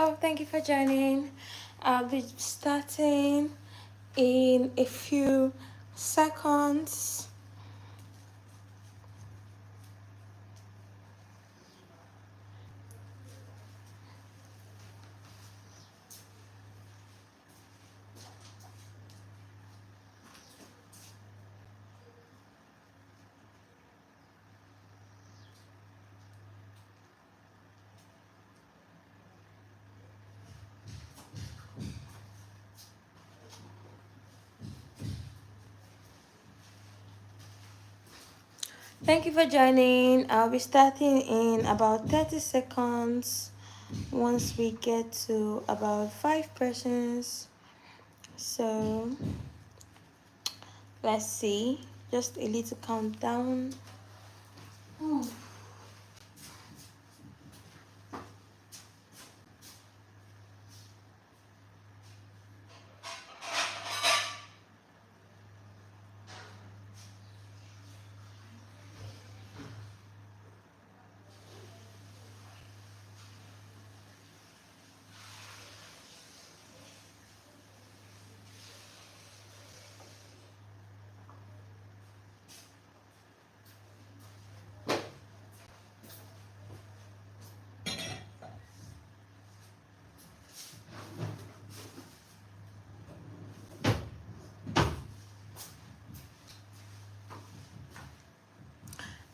Hello, thank you for joining. I'll be starting in a few seconds. Thank you for joining. I'll be starting in about 30 seconds once we get to about 5 persons. So let's see, just a little countdown.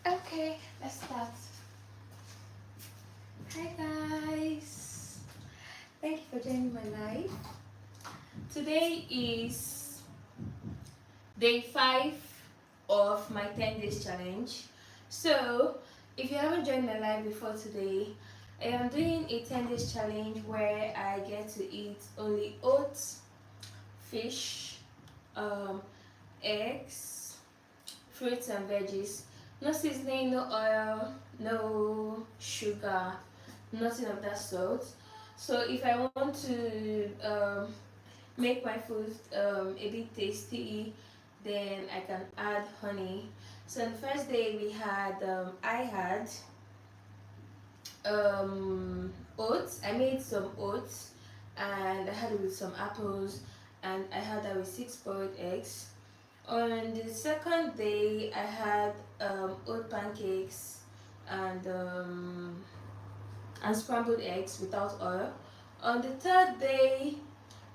Okay, let's start. Hi guys, thank you for joining my live. Today is day 5 of my 10 days challenge. So if you haven't joined my live before today, I am doing a 10 days challenge where I get to eat only oats, fish, eggs, fruits and veggies. No seasoning, no oil, no sugar, nothing of that sort. So if I want to make my food a bit tasty, then I can add honey. So on the first day we had I had oats. I made some oats and I had it with some apples, and I had that with 6 boiled eggs. On the second day I had oat pancakes and scrambled eggs without oil. On the third day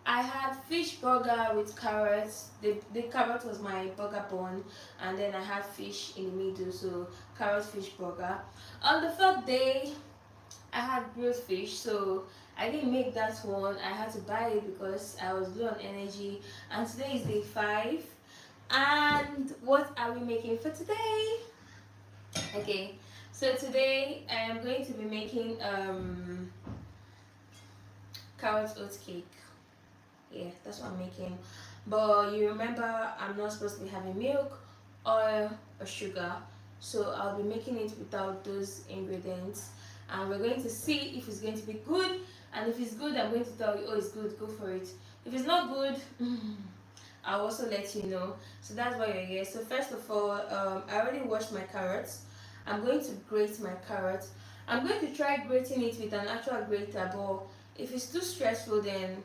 I had fish burger with carrots. The carrot was my burger bun, and then I had fish in the middle, so carrot fish burger. On the fourth day, I had grilled fish, so I didn't make that one. I had to buy it because I was low on energy. And today is day 5. And what are we making for today? Okay, so today I am going to be making carrot oat cake. Yeah, that's what I'm making. But you remember, I'm not supposed to be having milk, oil, or sugar, so I'll be making it without those ingredients, and we're going to see if it's going to be good. And if it's good, I'm going to tell you, oh, it's good, go for it. If it's not good, I'll also let you know. So that's why you're here. So first of all, I already washed my carrots. I'm going to grate my carrots. I'm going to try grating it with an actual grater, but if it's too stressful, then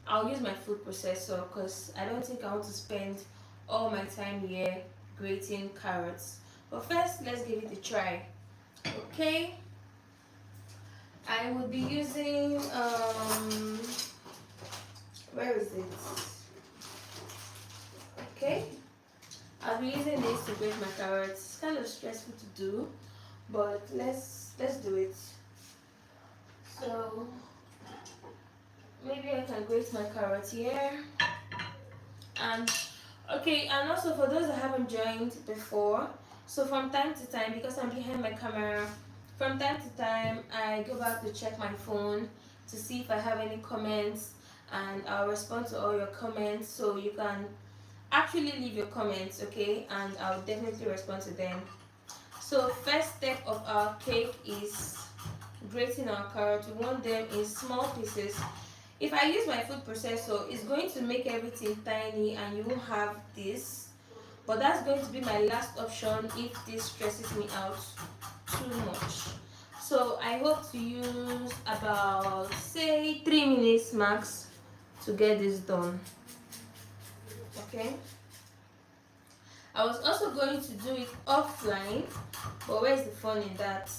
I'll use my food processor, because I don't think I want to spend all my time here grating carrots. But first, let's give it a try. Okay, I will be using where is it? Okay, I'll be using this to grate my carrots. It's kind of stressful to do, but let's do it. So maybe I can grate my carrots here. And okay, and also for those that haven't joined before, so from time to time, because I'm behind my camera, from time to time I go back to check my phone to see if I have any comments, and I'll respond to all your comments. So you can actually leave your comments, okay, and I'll definitely respond to them. So first step of our cake is grating our carrots. We want them in small pieces. If I use my food processor, it's going to make everything tiny and you won't have this. But that's going to be my last option if this stresses me out too much. So I hope to use about say 3 minutes max to get this done. Okay. I was also going to do it offline, but where's the fun in that?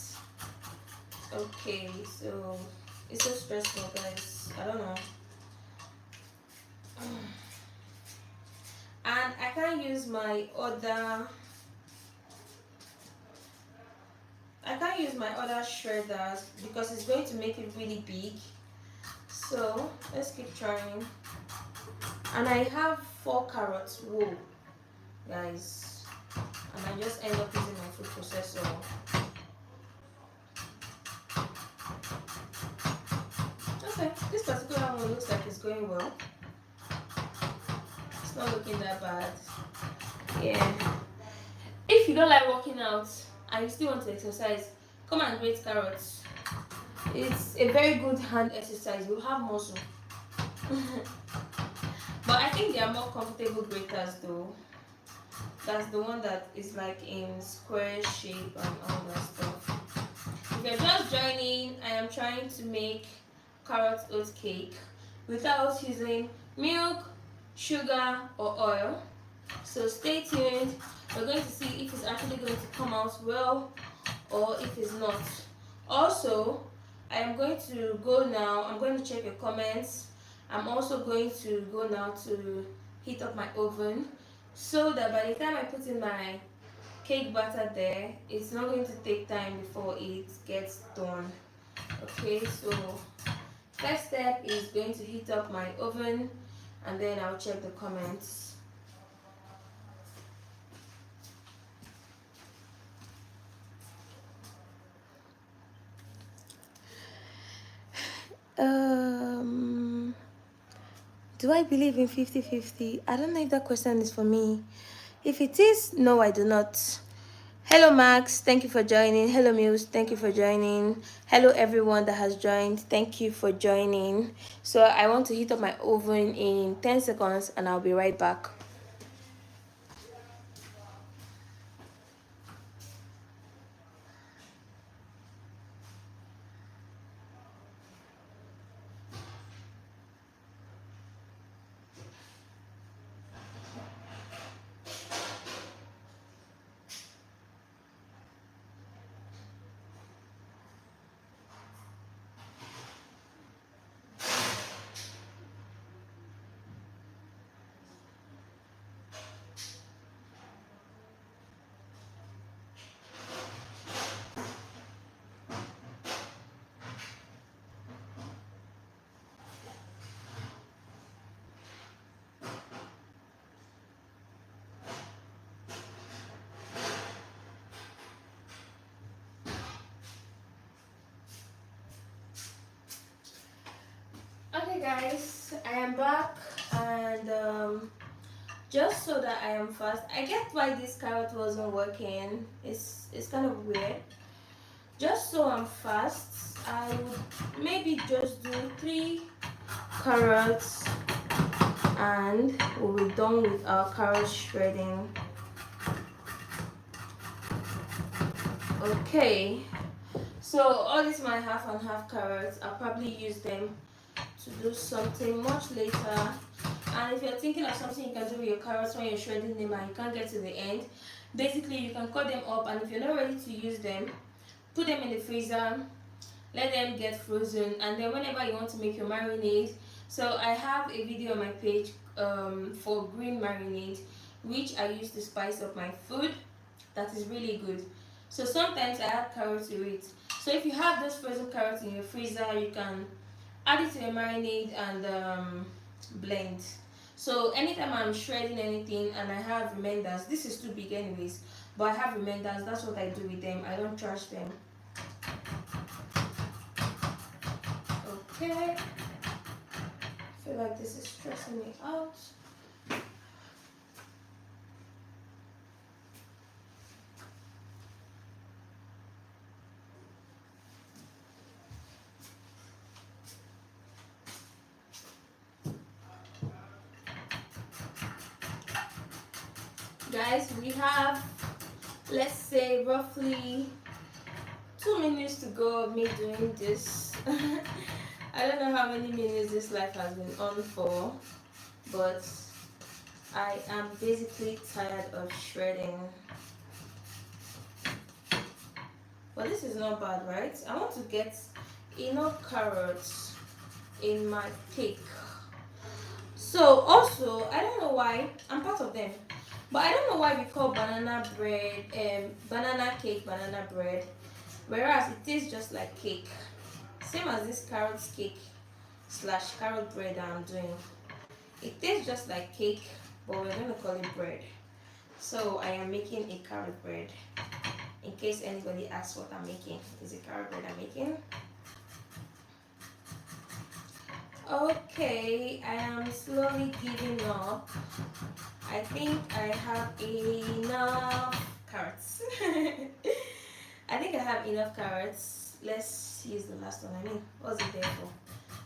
Okay, so it's so stressful, guys. I don't know. And I can't use my other shredders because it's going to make it really big. So let's keep trying. And I have 4 carrots. Whoa, guys. And I just end up using my food processor. Okay, this particular one looks like it's going well. It's not looking that bad. Yeah. If you don't like working out and you still want to exercise, come and grate carrots. It's a very good hand exercise. You have muscle. But I think they are more comfortable graters though. That's the one that is like in square shape and all that stuff. If you're just joining, I am trying to make carrot oat cake without using milk, sugar, or oil. So stay tuned. We're going to see if it's actually going to come out well or if it's not. Also, I am going to go now. I'm going to check your comments. I'm also going to go now to heat up my oven so that by the time I put in my cake batter there, it's not going to take time before it gets done. Okay, so first step is going to heat up my oven and then I'll check the comments. Do I believe in 50-50? I don't know if that question is for me. If it is, no, I do not. Hello, Max. Thank you for joining. Hello, Muse. Thank you for joining. Hello, everyone that has joined. Thank you for joining. So I want to heat up my oven in 10 seconds and I'll be right back. Okay, guys, I am back and just so that I am fast. I get why this carrot wasn't working. It's kind of weird. Just so I'm fast, I would maybe just do 3 carrots and we'll be done with our carrot shredding. Okay, so all these my half and half carrots, I'll probably use them to do something much later. And if you're thinking of something you can do with your carrots when you're shredding them and you can't get to the end, basically you can cut them up, and if you're not ready to use them, put them in the freezer, let them get frozen, and then whenever you want to make your marinade. So I have a video on my page for green marinade which I use to spice up my food. That is really good. So sometimes I add carrots to it. So if you have those frozen carrots in your freezer, you can add it to your marinade and blend. So anytime I'm shredding anything and I have reminders, this is too big anyways, but I have reminders, that's what I do with them. I don't trash them. Okay, I feel like this is stressing me out. Guys, we have, let's say, roughly 2 minutes to go of me doing this. I don't know how many minutes this life has been on for, but I am basically tired of shredding. But this is not bad, right? I want to get enough carrots in my cake. So also, I don't know why, I'm part of them, but I don't know why we call banana bread, banana cake, banana bread, whereas it tastes just like cake. Same as this carrot cake slash carrot bread that I'm doing. It tastes just like cake, but we're going to call it bread. So I am making a carrot bread. In case anybody asks what I'm making, is it carrot bread I'm making? Okay, I am slowly giving up. I think I have enough carrots. I think I have enough carrots. Let's use the last one. I mean, what's it there for?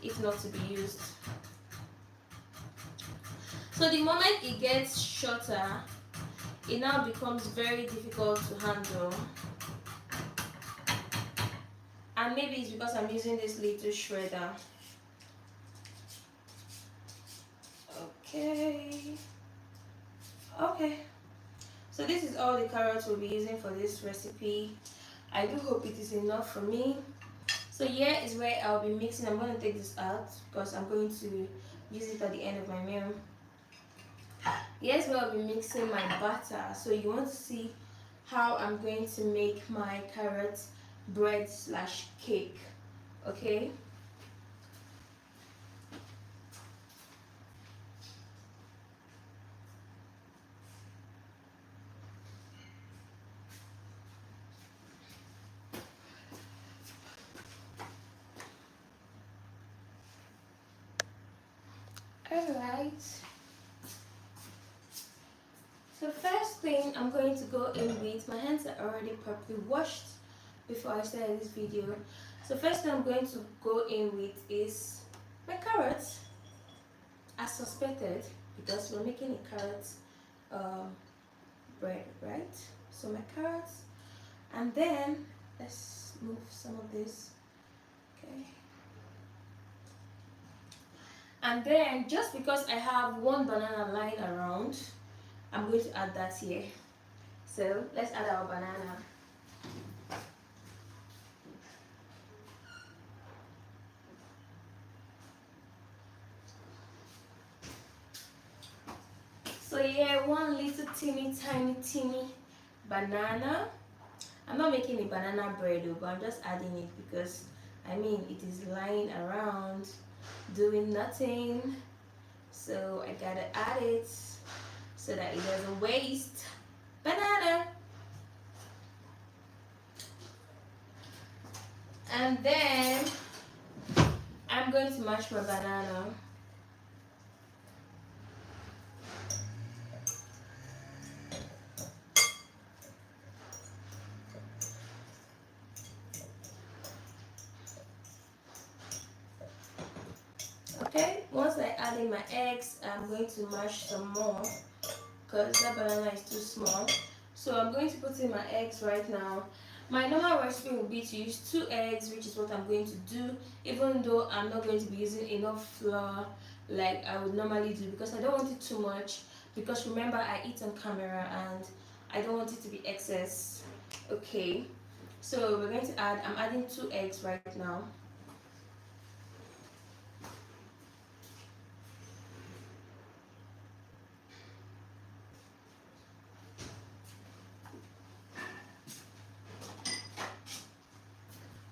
If not to be used. So the moment it gets shorter, it now becomes very difficult to handle. And maybe it's because I'm using this little shredder. Okay. Okay. So this is all the carrots we'll be using for this recipe. I do hope it is enough for me. So here is where I'll be mixing. I'm going to take this out because I'm going to use it at the end of my meal. Here's where I'll be mixing my batter. So you want to see how I'm going to make my carrot bread slash cake. Okay. Alright. So first thing I'm going to go in with, my hands are already properly washed before I started this video. So first thing I'm going to go in with is my carrots, as suspected, because we're making a carrot bread, right? So my carrots, and then let's move some of this. Okay. And then just because I have one banana lying around, I'm going to add that here. So let's add our banana. So yeah, one little teeny tiny banana. I'm not making a banana bread though, but I'm just adding it because I mean it is lying around doing nothing. So I gotta add it so that it doesn't waste. Banana. And then I'm going to mash my banana. Okay, once I add in my eggs, I'm going to mash some more because that banana is too small. So I'm going to put in my eggs right now. My normal recipe would be to use 2 eggs, which is what I'm going to do, even though I'm not going to be using enough flour like I would normally do because I don't want it too much, because remember I eat on camera and I don't want it to be excess. Okay, so we're going to add, I'm adding 2 eggs right now.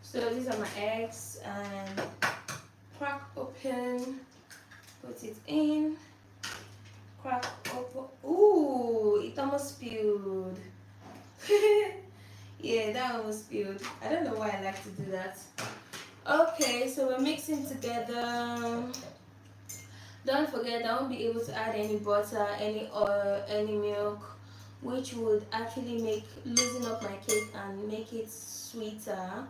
So these are my eggs, and crack open, put it in, crack open. Ooh, it almost spilled. Yeah, that almost spilled. I don't know why I like to do that. Okay, so we're mixing together. Don't forget, I won't be able to add any butter, any oil, any milk, which would actually make loosen up my cake and make it sweeter.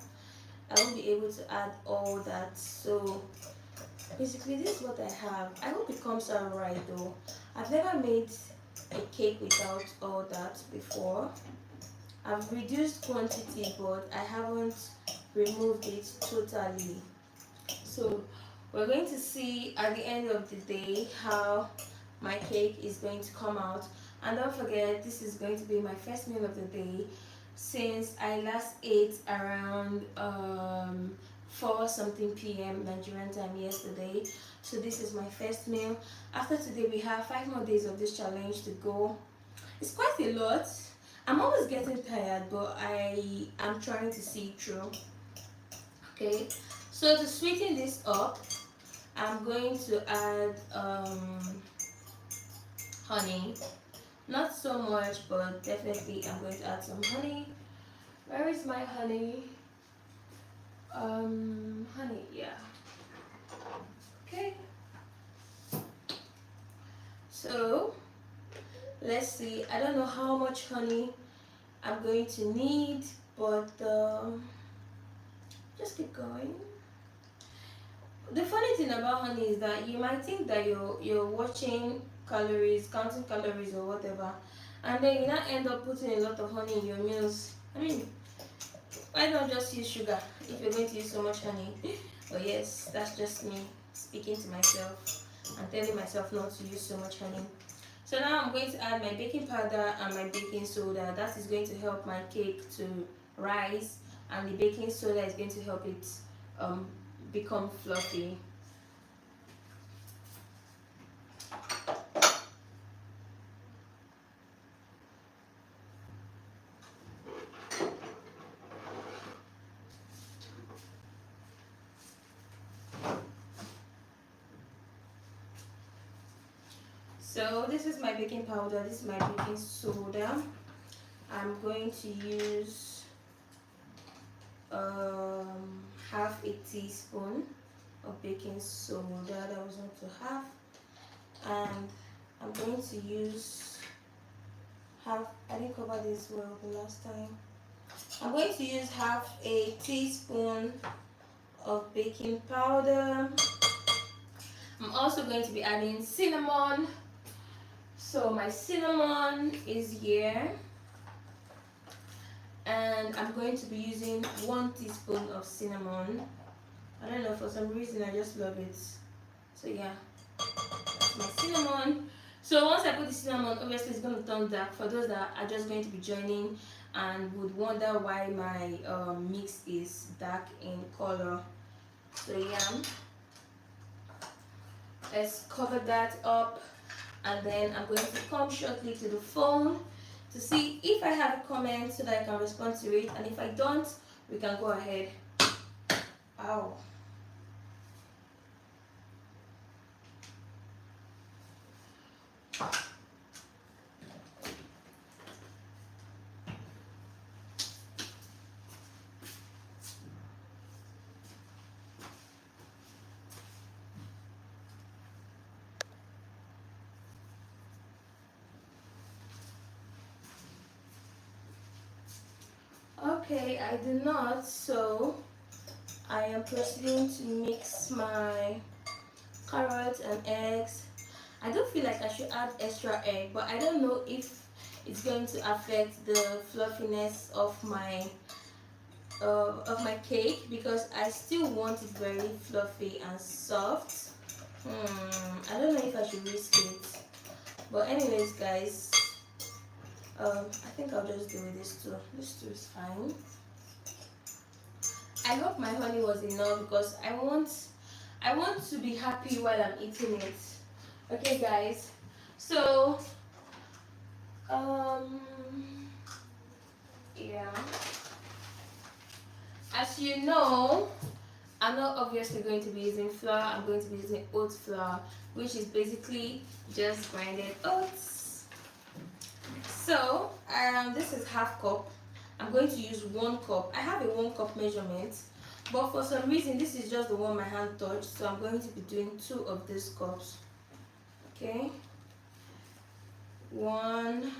I won't be able to add all that. So basically this is what I have. I hope it comes out right though. I've never made a cake without all that before. I've reduced quantity, but I haven't removed it totally. So we're going to see at the end of the day how my cake is going to come out. And don't forget, this is going to be my first meal of the day, since I last ate around 4 something p.m. Nigerian time yesterday. So this is my first meal. After today we have 5 more days of this challenge to go. It's quite a lot. I'm always getting tired, but I am trying to see it through. Okay, so to sweeten this up, I'm going to add honey. Not so much, but definitely I'm going to add some honey. Where is my honey? Honey, yeah. Okay. So let's see. I don't know how much honey I'm going to need, but just keep going. The funny thing about honey is that you might think that you're watching calories, counting calories or whatever, and then you not end up putting a lot of honey in your meals. I mean, why not just use sugar if you're going to use so much honey? But yes, that's just me speaking to myself and telling myself not to use so much honey. So now I'm going to add my baking powder and my baking soda. That is going to help my cake to rise, and the baking soda is going to help it become fluffy. So this is my baking powder, this is my baking soda. I'm going to use half a teaspoon of baking soda. That was not to half. And I'm going to use half, I didn't cover this well the last time. I'm going to use half a teaspoon of baking powder. I'm also going to be adding cinnamon. So my cinnamon is here, and I'm going to be using 1 teaspoon of cinnamon. I don't know, for some reason I just love it. So yeah, that's my cinnamon. So once I put the cinnamon, obviously it's going to turn dark. For those that are just going to be joining and would wonder why my mix is dark in color. So yeah, let's cover that up, and then I'm going to come shortly to the phone to see if I have a comment so that I can respond to it, and if I don't, we can go ahead. Ow. Okay, I do not, so I am proceeding to mix my carrots and eggs. I don't feel like I should add extra egg, but I don't know if it's going to affect the fluffiness of my cake, because I still want it very fluffy and soft. I don't know if I should risk it, but anyways guys, I think I'll just do this too. This too is fine. I hope my honey was enough, because I want to be happy while I'm eating it. Okay guys, so yeah, as you know, I'm not obviously going to be using flour. I'm going to be using oat flour, which is basically just grinded oats. So this is half cup. I'm going to use 1 cup. I have a 1 cup measurement, but for some reason this is just the one my hand touched, so I'm going to be doing 2 of these cups. Okay, 1.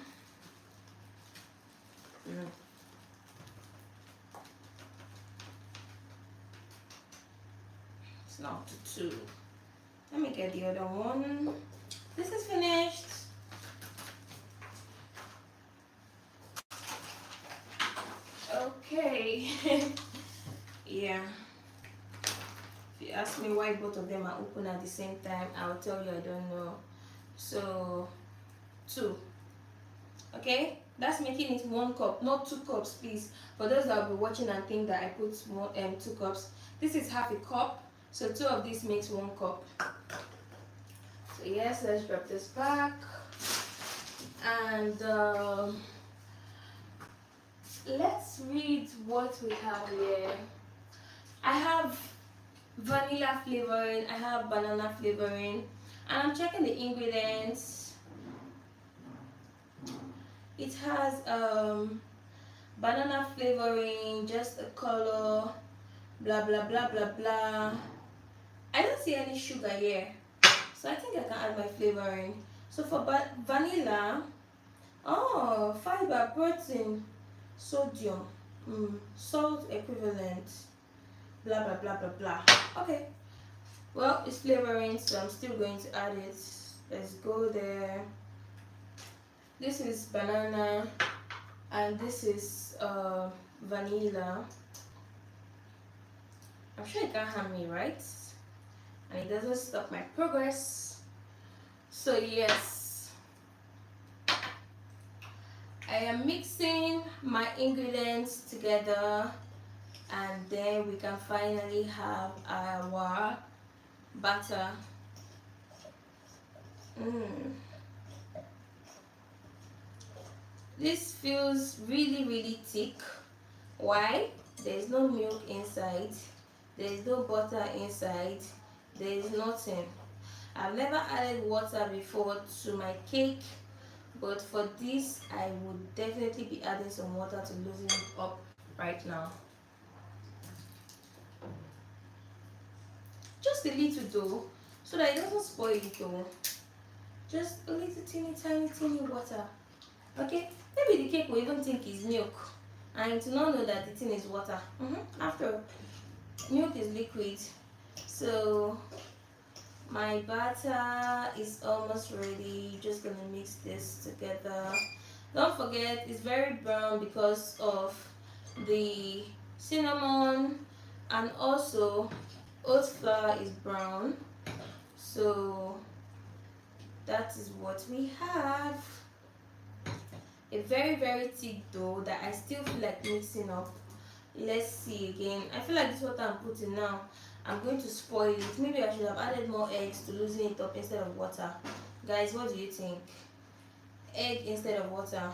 It's not 2. Let me get the other one. This is finished. Yeah. If you ask me why both of them are open at the same time, I'll tell you I don't know. So, two. Okay, that's making it 1 cup, not 2 cups, please. For those that will be watching and think that I put 2 cups, this is half a cup. So 2 of this makes 1 cup. So yes, let's drop this back. And let's read what we have here. I have vanilla flavoring, I have banana flavoring, and I'm checking the ingredients. It has banana flavoring, just a color, blah blah blah blah blah. I don't see any sugar here, so I think I can add my flavoring. So for vanilla, oh, fiber, protein, sodium, salt equivalent, blah blah blah blah blah. Okay, well, it's flavoring, so I'm still going to add it. Let's go there. This is banana, and this is vanilla. I'm sure it can't harm me, right? And it doesn't stop my progress. So yes, I am mixing my ingredients together, and then we can finally have our butter. This feels really thick. Why? There is no milk inside, there is no butter inside, there is nothing. I've never added water before to my cake, but for this I would definitely be adding some water to loosen it up right now. Just a little though, so that it doesn't spoil it though. Just a little tiny water. Okay, maybe the cake will even think it's milk and to not know that the thing is water. After all, milk is liquid. So my batter is almost ready. Just gonna mix this together. Don't forget, it's very brown because of the cinnamon, and also oat flour is brown. So that is what we have. A very thick dough that I still feel like mixing up. Let's see again. I feel like this is what I'm putting now. I'm going to spoil it. Maybe I should have added more eggs to loosen it up instead of water. Guys, what do you think? Egg instead of water.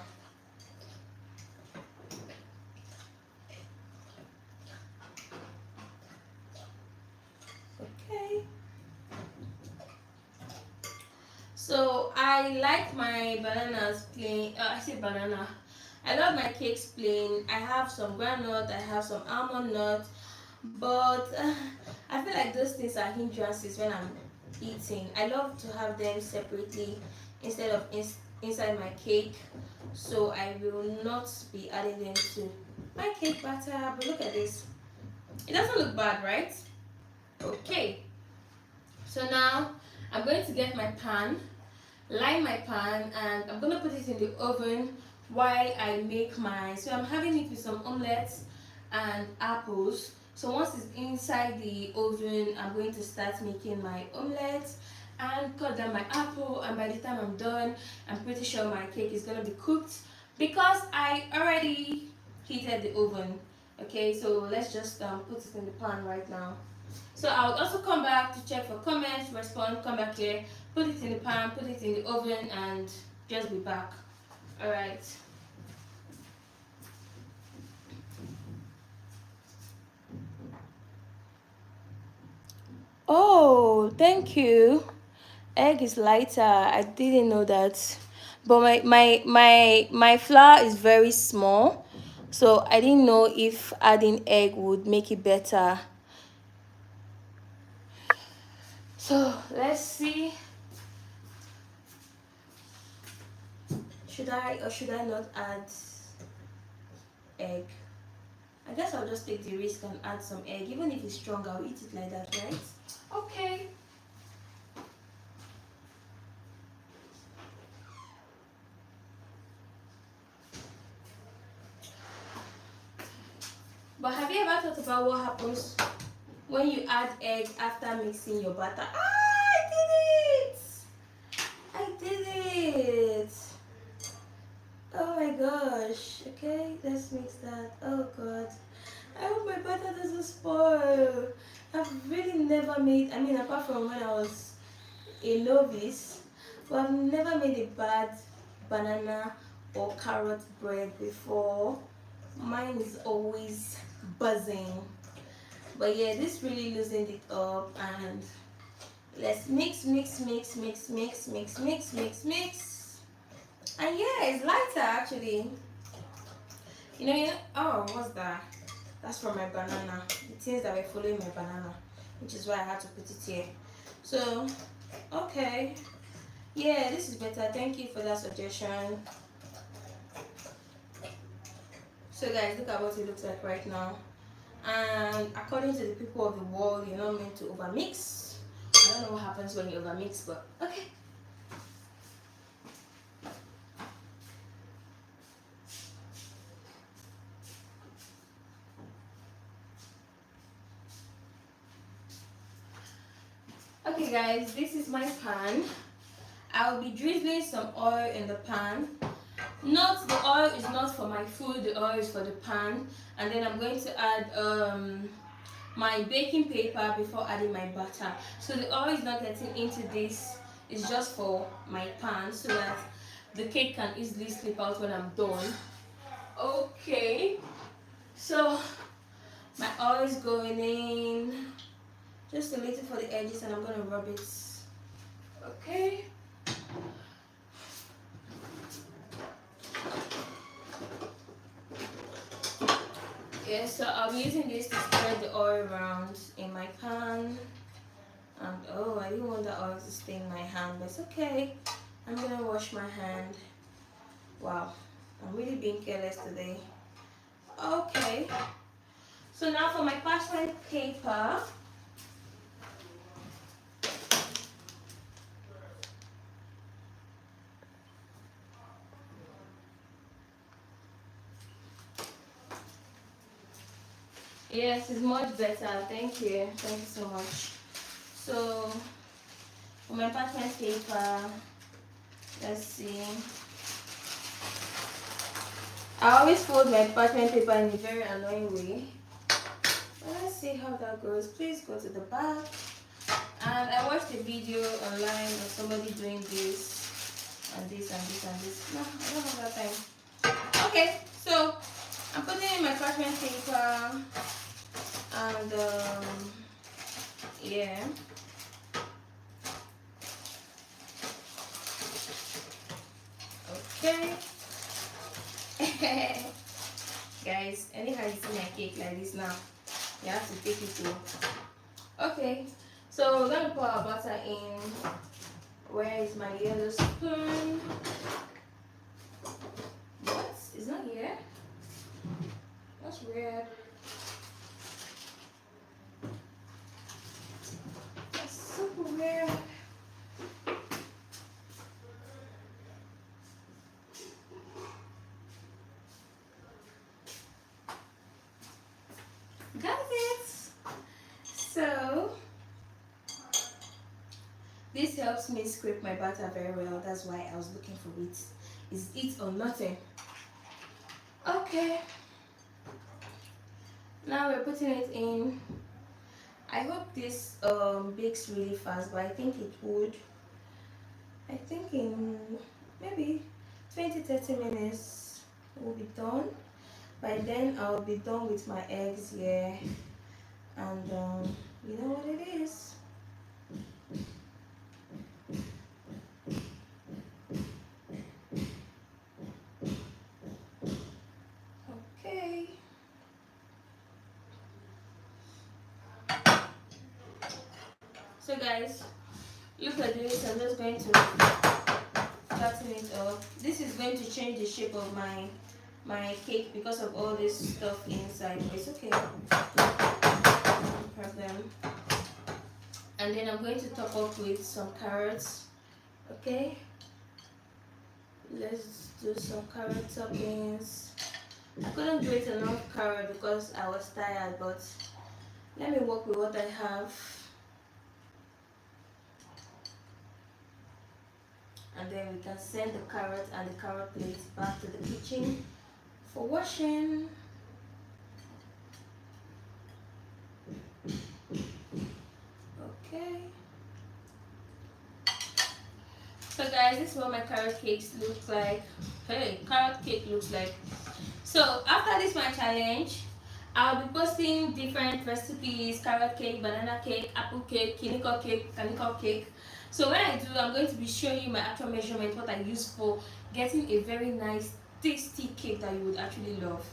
Okay. So I like my bananas plain. I say banana. I love my cakes plain. I have some groundnut, I have some almond nut, but I feel like those things are hindrances when I'm eating. I love to have them separately instead of inside my cake, so I will not be adding them to my cake batter. But look at this, it doesn't look bad, right? Okay, so now I'm going to get my pan, line my pan, and I'm gonna put it in the oven while I make so I'm having it with some omelets and apples. So once it's inside the oven, I'm going to start making my omelette and cut down my apple, and by the time I'm done, I'm pretty sure my cake is gonna be cooked because I already heated the oven. Okay, so let's just put it in the pan right now. So I'll also come back to check for comments, respond, come back here, put it in the pan, put it in the oven, and just be back. Alright. Oh, thank you. Egg is lighter. I didn't know that. But my flour is very small, so I didn't know if adding egg would make it better. So let's see. Should I or should I not add egg? I guess I'll just take the risk and add some egg. Even if it's strong, I'll eat it like that, right? Okay. But about what happens when you add egg after mixing your batter. I did it! Oh my gosh. Okay, let's mix that. Oh god. I hope my batter doesn't spoil. I've really never made, I mean, apart from when I was a novice, but I've never made a bad banana or carrot bread before. Mine is always buzzing. But yeah, this really loosened it up, and let's mix. And yeah, it's lighter actually. Yeah. Oh, what's that? That's from my banana. The things that were following my banana, which is why I had to put it here. So, okay. Yeah, this is better. Thank you for that suggestion. So guys, look at what it looks like right now. And according to the people of the world, you're not meant to overmix. I don't know what happens when you overmix, but okay. Okay guys, this is my pan. I'll be drizzling some oil in the pan. Not, the oil is not for my food, the oil is for the pan. And then I'm going to add my baking paper before adding my butter. So the oil is not getting into this, it's just for my pan so that the cake can easily slip out when I'm done. Okay, so my oil is going in, just a little for the edges, and I'm going to rub it. Okay. Yeah, so I'll be using this to spread the oil around in my pan. And oh, I didn't want the oil to stain my hand, but it's okay. I'm gonna wash my hand. Wow, I'm really being careless today. Okay, so now for my parchment paper. Yes, it's much better. Thank you so much. So for my parchment paper, let's see. I always fold my parchment paper in a very annoying way. But let's see how that goes. Please go to the back. And I watched a video online of somebody doing this and this and this and this. No, I don't have that time. Okay, so I'm putting in my parchment paper and yeah. Okay. Guys, anyhow you see my cake like this now, you have to take it to. Okay, so we're gonna put our butter in. Where is my yellow spoon? What? It's not here? That's weird. That's super weird. Got it. So this helps me scrape my batter very well. That's why I was looking for it. Is it or nothing? Okay. Now we're putting it in. I hope this bakes really fast, but I think it would. I think in maybe 20-30 minutes it will be done. By then I'll be done with my eggs here, and you know what it is. Okay. So guys, look at this. I'm just going to flatten it up. This is going to change the shape of my cake because of all this stuff inside. It's okay, no problem. And then I'm going to top up with some carrots. Okay, let's do some carrot toppings. I couldn't do it enough carrot because I was tired, but let me work with what I have. And then we can send the carrot and the carrot plates back to the kitchen for washing. Okay. So guys, this is what my carrot cakes look like. Hey, carrot cake looks like. So after this my challenge, I'll be posting different recipes: carrot cake, banana cake, apple cake, canicle cake. So when I do, I'm going to be showing you my actual measurement, what I use for getting a very nice tasty cake that you would actually love.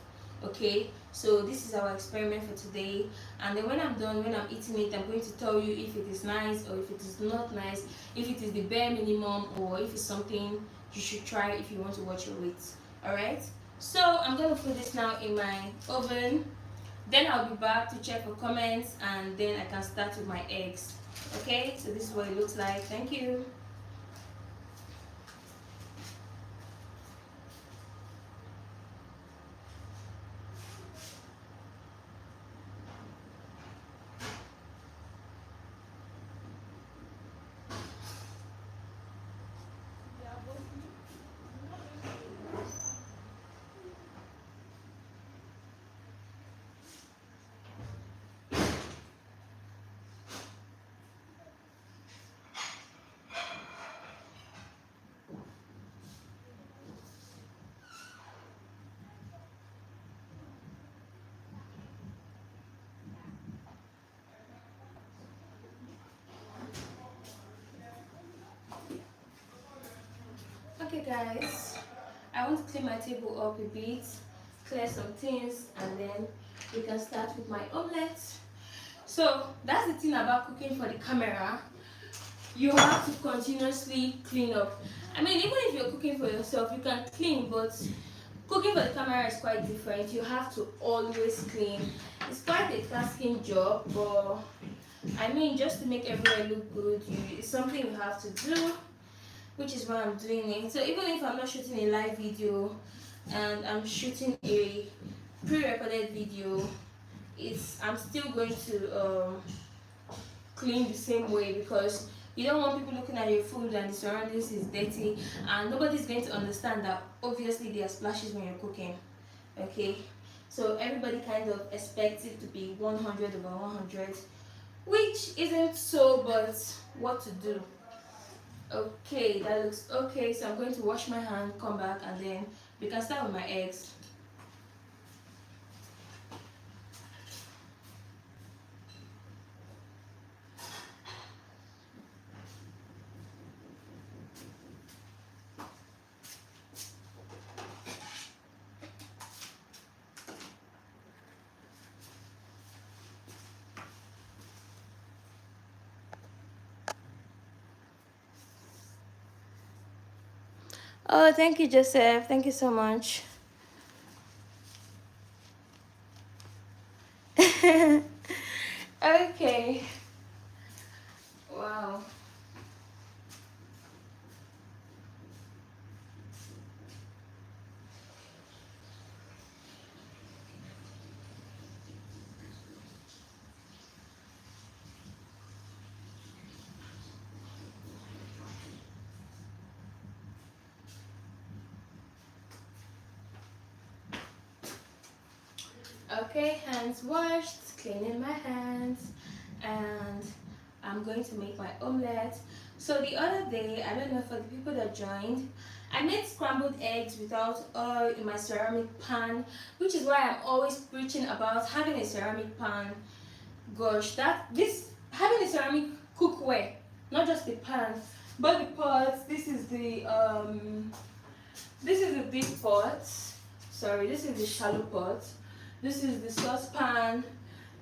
Okay, so this is our experiment for today, and then when I'm done, when I'm eating it, I'm going to tell you if it is nice or if it is not nice, if it is the bare minimum or if it's something you should try if you want to watch your weight. All right, so I'm going to put this now in my oven, then I'll be back to check for comments, and then I can start with my eggs. Okay, so this is what it looks like. Thank you. Okay guys, I want to clean my table up a bit, clear some things, and then we can start with my omelette. So that's the thing about cooking for the camera. You have to continuously clean up. I mean, even if you're cooking for yourself, you can clean, but cooking for the camera is quite different. You have to always clean. It's quite a tasking job, but I mean, just to make everywhere look good, it's something you have to do, which is why I'm doing it. So even if I'm not shooting a live video and I'm shooting a pre-recorded video, I'm still going to clean the same way, because you don't want people looking at your food and the surroundings is dirty, and nobody's going to understand that obviously there are splashes when you're cooking. Okay, so everybody kind of expects it to be 100 over 100, which isn't so, but what to do. Okay, that looks okay. So I'm going to wash my hand, come back, and then we can start with my eggs. Oh, thank you, Joseph. Thank you so much. Okay. Wow. Okay, hands washed, cleaning my hands, and I'm going to make my omelette. So the other day, I don't know, for the people that joined, I made scrambled eggs without oil in my ceramic pan, which is why I'm always preaching about having a ceramic pan. Gosh, having a ceramic cookware, not just the pan, but the pots. This is the big pot. Sorry, this is the shallow pot. This is the saucepan,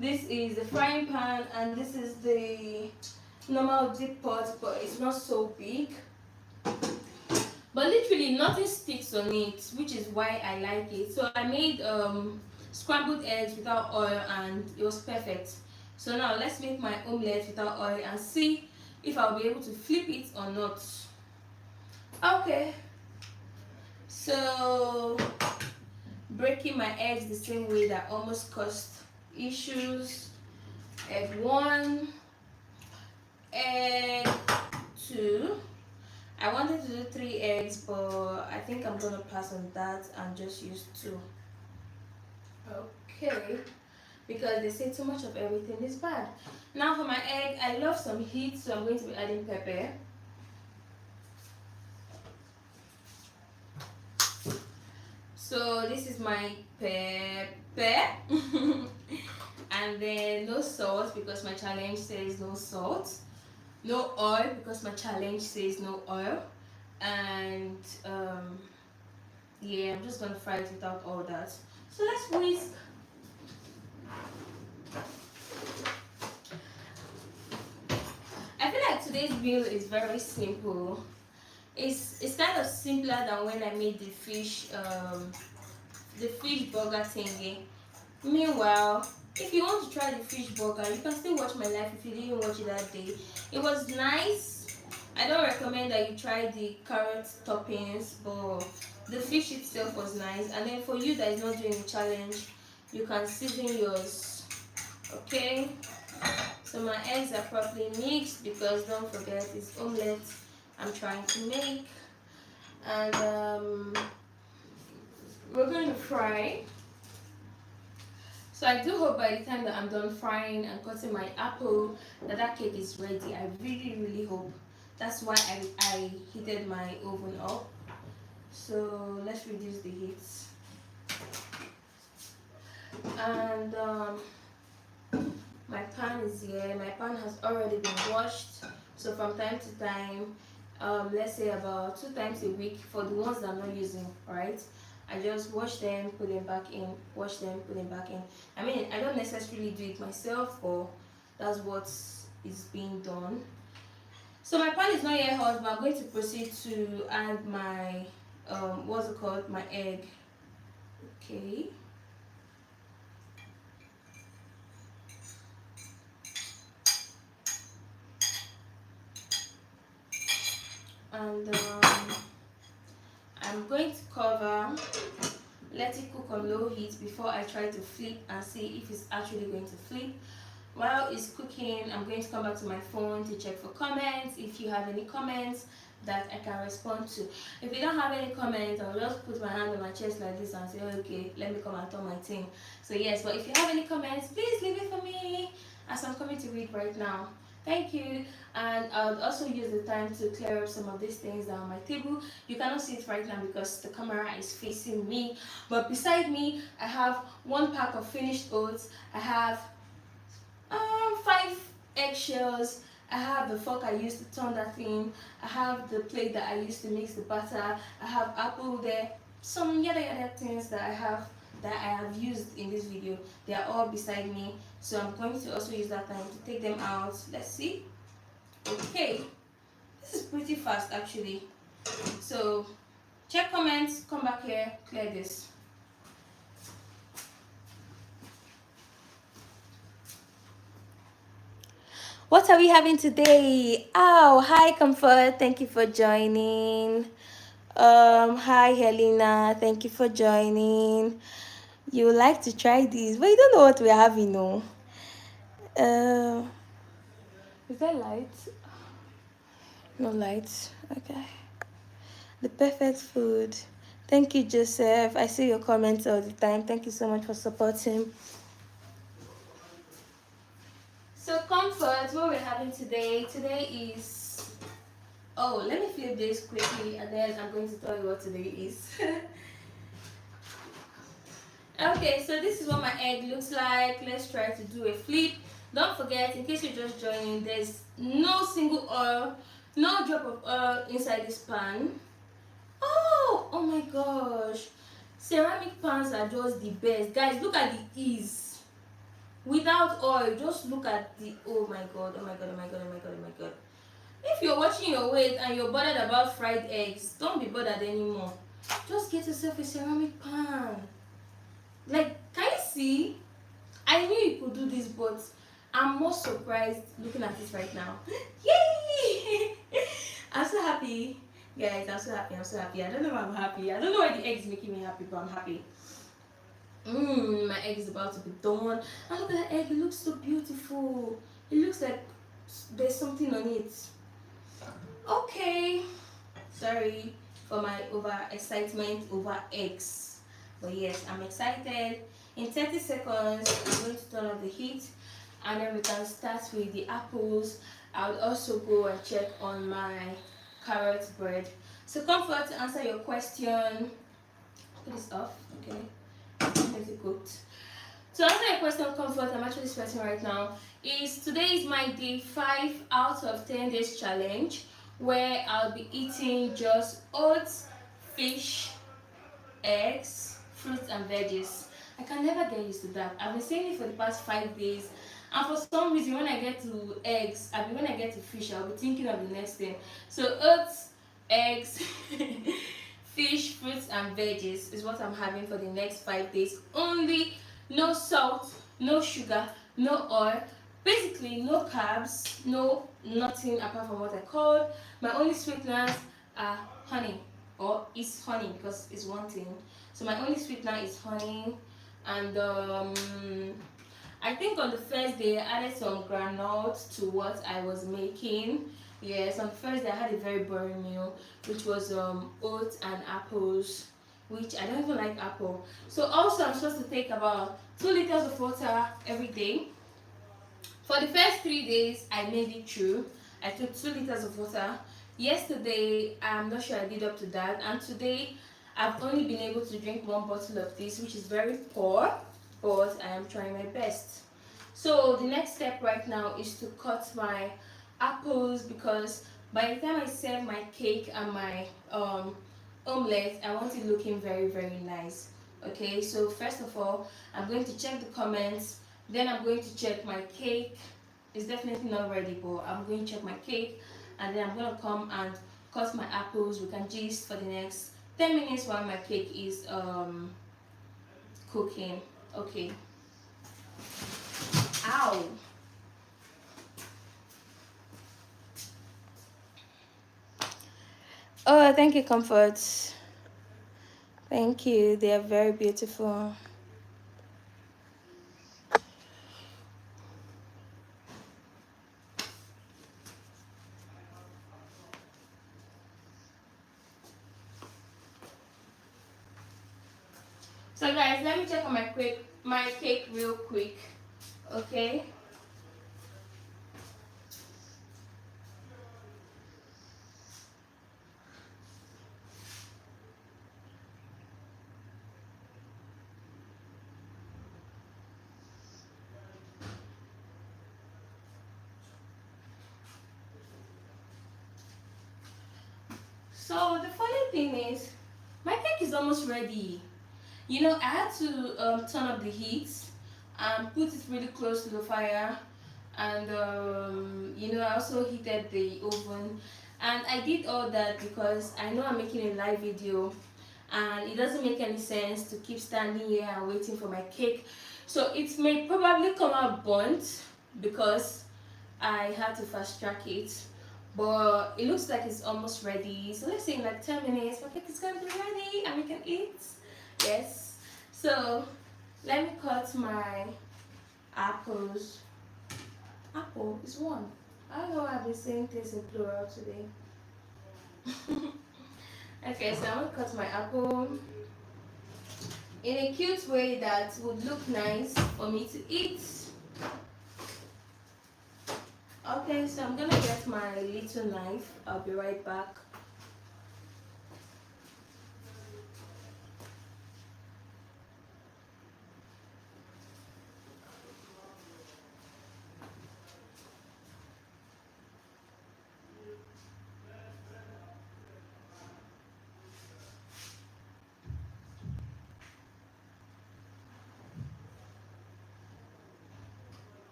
this is the frying pan, and this is the normal deep pot, but it's not so big. But literally nothing sticks on it, which is why I like it. So I made scrambled eggs without oil, and it was perfect. So now let's make my omelette without oil and see if I'll be able to flip it or not. Okay. So breaking my eggs the same way that almost caused issues. Egg 1, egg 2. I wanted to do 3 eggs, but I think I'm gonna pass on that and just use 2. Okay, because they say too much of everything is bad. Now for my egg, I love some heat, so I'm going to be adding pepper. So this is my pepper. And then no salt because my challenge says no salt. No oil because my challenge says no oil. And yeah, I'm just gonna fry it without all that. So let's whisk. I feel like today's meal is very simple. It's kind of simpler than when I made the fish burger thingy. Meanwhile, if you want to try the fish burger, you can still watch my life if you didn't watch it that day. It was nice. I don't recommend that you try the carrot toppings, but the fish itself was nice. And then for you that is not doing the challenge, you can season yours. Okay? So my eggs are properly mixed because don't forget it's omelette I'm trying to make. And we're going to fry. So I do hope by the time that I'm done frying and cutting my apple that cake is ready. I really hope. That's why I heated my oven up. So let's reduce the heat. And my pan is here. My pan has already been washed. So from time to time, let's say about 2 times a week for the ones that I'm not using, right? I just wash them, put them back in, wash them, put them back in. I mean, I don't necessarily do it myself, but that's what is being done. So my pan is not yet hot, but I'm going to proceed to add my what's it called, my egg. Okay. And I'm going to cover, let it cook on low heat before I try to flip and see if it's actually going to flip. While it's cooking, I'm going to come back to my phone to check for comments. If you have any comments that I can respond to. If you don't have any comments, I'll just put my hand on my chest like this and say, okay, let me come and tell my team. So yes, but if you have any comments, please leave it for me as I'm coming to read right now. Thank you. And I'll also use the time to clear up some of these things that are on my table. You cannot see it right now because the camera is facing me, but beside me I have 1 pack of finished oats. I have 5 eggshells. I have the fork I used to turn that in. I have the plate that I used to mix the butter. I have apple there. Some yada things that I have used in this video. They are all beside me. So I'm going to also use that time to take them out. Let's see. Okay. This is pretty fast actually. So check comments, come back here, clear this. What are we having today? Oh, hi Comfort, thank you for joining. Hi Helena, thank you for joining. You would like to try this, but you don't know what we're having, no? Is there light? No light. Okay. The perfect food. Thank you, Joseph. I see your comments all the time. Thank you so much for supporting. So Comfort, what we're having today is, oh, let me flip this quickly and then I'm going to tell you what today is. Okay, so this is what my egg looks like. Let's try to do a flip. Don't forget, in case you're just joining, there's no single oil, no drop of oil inside this pan. Oh my gosh, ceramic pans are just the best. Guys, look at the ease. Without oil, just look at the, oh my god. If you're watching your weight and you're bothered about fried eggs, don't be bothered anymore. Just get yourself a ceramic pan. Like, can you see? I knew you could do this, but I'm more surprised looking at this right now. Yay! I'm so happy. Guys, I'm so happy. I don't know why I'm happy. I don't know why the egg is making me happy, but I'm happy. My egg is about to be done. And look at the egg, it looks so beautiful. It looks like there's something on it. Okay, sorry for my over excitement over eggs. But yes, I'm excited. In 30 seconds, I'm going to turn off the heat and then we can start with the apples. I'll also go and check on my carrot bread. So Comfort, to answer your question, put this off, okay? Let it cooked. To answer your question, Comfort, I'm actually sweating right now. Today is my day 5 out of 10 days challenge, where I'll be eating just oats, fish, eggs, fruits, and veggies. I can never get used to that. I've been saying it for the past 5 days, and for some reason, when I get to eggs, when I get to fish, I'll be thinking of the next thing. So oats, eggs, fish, fruits, and veggies is what I'm having for the next 5 days. Only no salt, no sugar, no oil. Basically, no carbs, no nothing apart from what I called. My only sweeteners are honey, or is honey because it's one thing. So my only sweetener is honey, and I think on the first day I added some granules to what I was making. Yes, on the first day I had a very boring meal, which was oats and apples, which I don't even like apple. So also I'm supposed to take about 2 liters of water every day. For the first 3 days I made it through. I took 2 liters of water. Yesterday I'm not sure I did up to that, and today I've only been able to drink 1 bottle of this, which is very poor, but I am trying my best. So the next step right now is to cut my apples, because by the time I serve my cake and my omelette, I want it looking very, very nice. Okay, so first of all, I'm going to check the comments, then I'm going to check my cake. It's definitely not ready, but I'm going to check my cake, and then I'm going to come and cut my apples. We can gist for the next 10 minutes while my cake is cooking. Okay. Ow. Oh, thank you, Comfort. Thank you. They are very beautiful. So guys, let me check on my cake real quick. Okay. So the funny thing is, my cake is almost ready. You know, I had to turn up the heat and put it really close to the fire, and you know, I also heated the oven, and I did all that because I know I'm making a live video, and it doesn't make any sense to keep standing here and waiting for my cake. So it may probably come out burnt because I had to fast track it, but it looks like it's almost ready. So let's say in like 10 minutes my cake is going to be ready and we can eat. Yes. So let me cut my apples. Apple is one. I don't know why I've been saying things in plural today. Okay, so I'm gonna cut my apple in a cute way that would look nice for me to eat. Okay, so I'm gonna get my little knife. I'll be right back.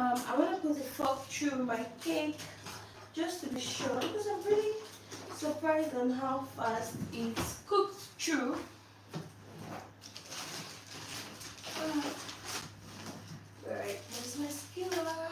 I want to put a fork through my cake just to be sure, because I'm really surprised on how fast it's cooked through. Right, there's my skimmer.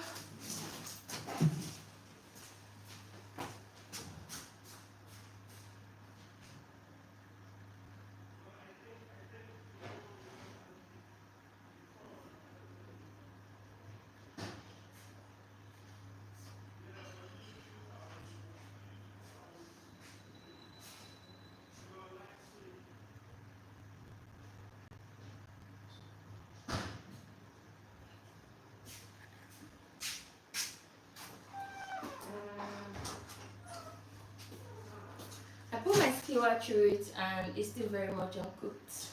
skewer through it and it's still very much uncooked.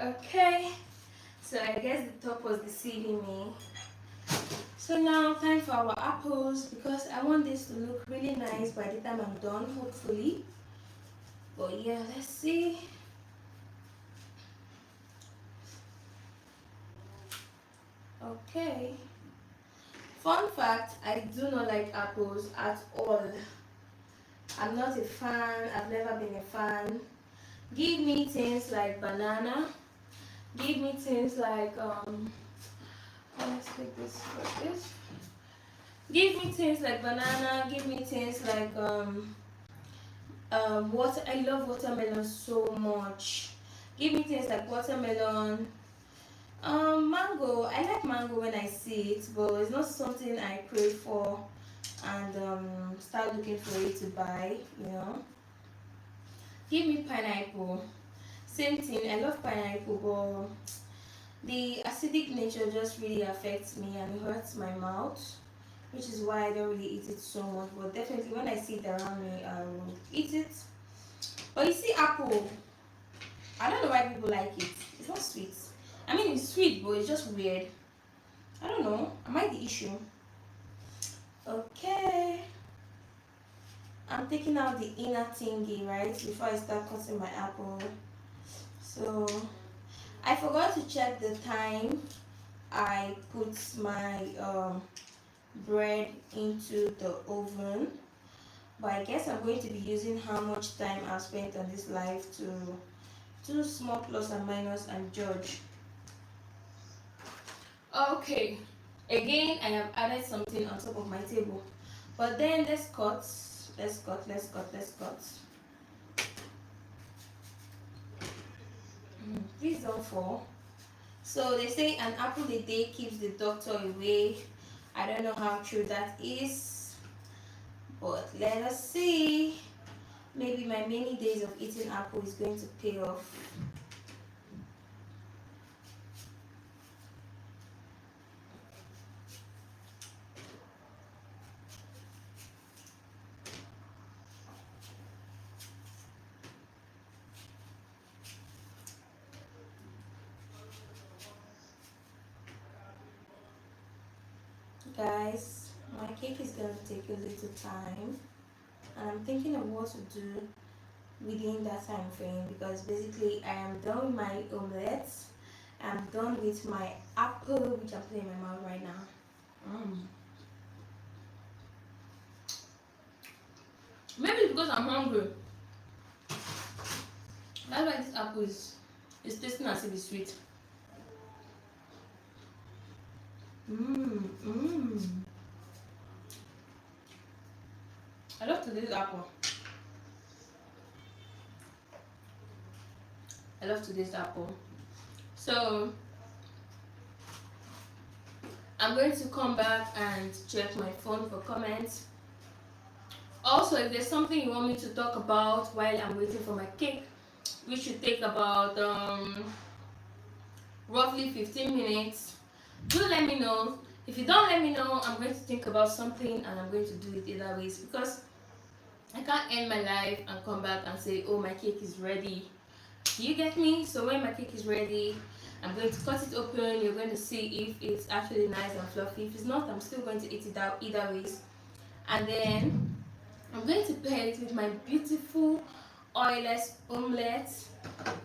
Okay, so I guess the top was deceiving me. So now time for our apples, because I want this to look really nice by the time I'm done, hopefully. But yeah, let's see. Okay. Fun fact, I do not like apples at all. I'm not a fan, I've never been a fan. Give me things like banana. Give me things like let's take this like this. Give me things like banana, give me things like water. I love watermelon so much. Give me things like watermelon. Mango. I like mango when I see it, but it's not something I crave for and start looking for it to buy, you know. Give me pineapple. Same thing. I love pineapple, but the acidic nature just really affects me and hurts my mouth, which is why I don't really eat it so much. But definitely, when I see it around me, I will eat it. But you see, apple, I don't know why people like it. It's not sweet. I mean, it's sweet, but it's just weird. I don't know. Am I the issue? Okay. I'm taking out the inner thingy, right, before I start cutting my apple. So, I forgot to check the time I put my bread into the oven. But I guess I'm going to be using how much time I've spent on this live to do small plus and minus and judge. Okay, again I have added something on top of my table, but then let's cut. Please don't fall. So they say an apple a day keeps the doctor away. I don't know how true that is, but let us see. Maybe my many days of eating apple is going to pay off. Guys, my cake is going to take a little time, and I'm thinking of what to do within that time frame, because basically I am done with my omelette. I'm done with my apple, which I'm putting in my mouth right now. Maybe because I'm hungry. That's why this apple is tasting as if it's sweet. I love today's apple. I love today's apple. So I'm going to come back and check my phone for comments. Also, if there's something you want me to talk about while I'm waiting for my cake, which should take about roughly 15 minutes, do let me know. If you don't let me know, I'm going to think about something and I'm going to do it either ways, because I can't end my life and come back and say, oh, my cake is ready. Do you get me? So when my cake is ready, I'm going to cut it open. You're going to see if it's actually nice and fluffy. If it's not, I'm still going to eat it out either ways. And then I'm going to pair it with my beautiful oilless omelette,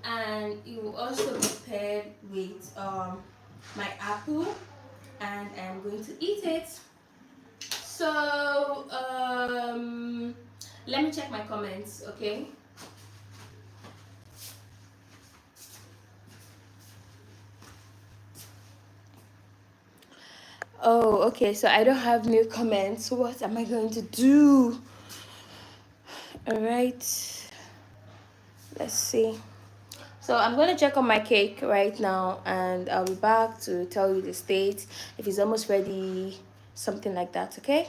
and it will also be paired with my apple, and I'm going to eat it. So let me check my comments, okay? Oh, okay, so I don't have new comments. What am I going to do? All right, let's see. So I'm going to check on my cake right now, and I'll be back to tell you the state, if it's almost ready, something like that, okay?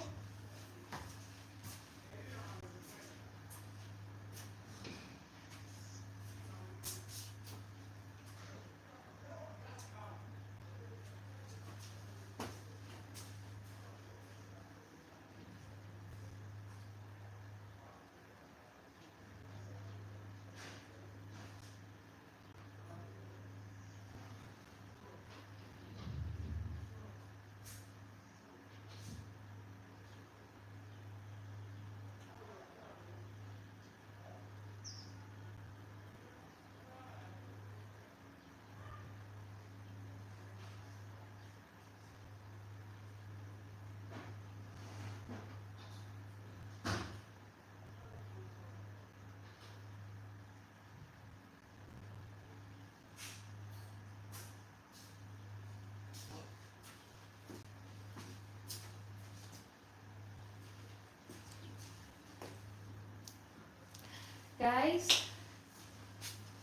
Guys,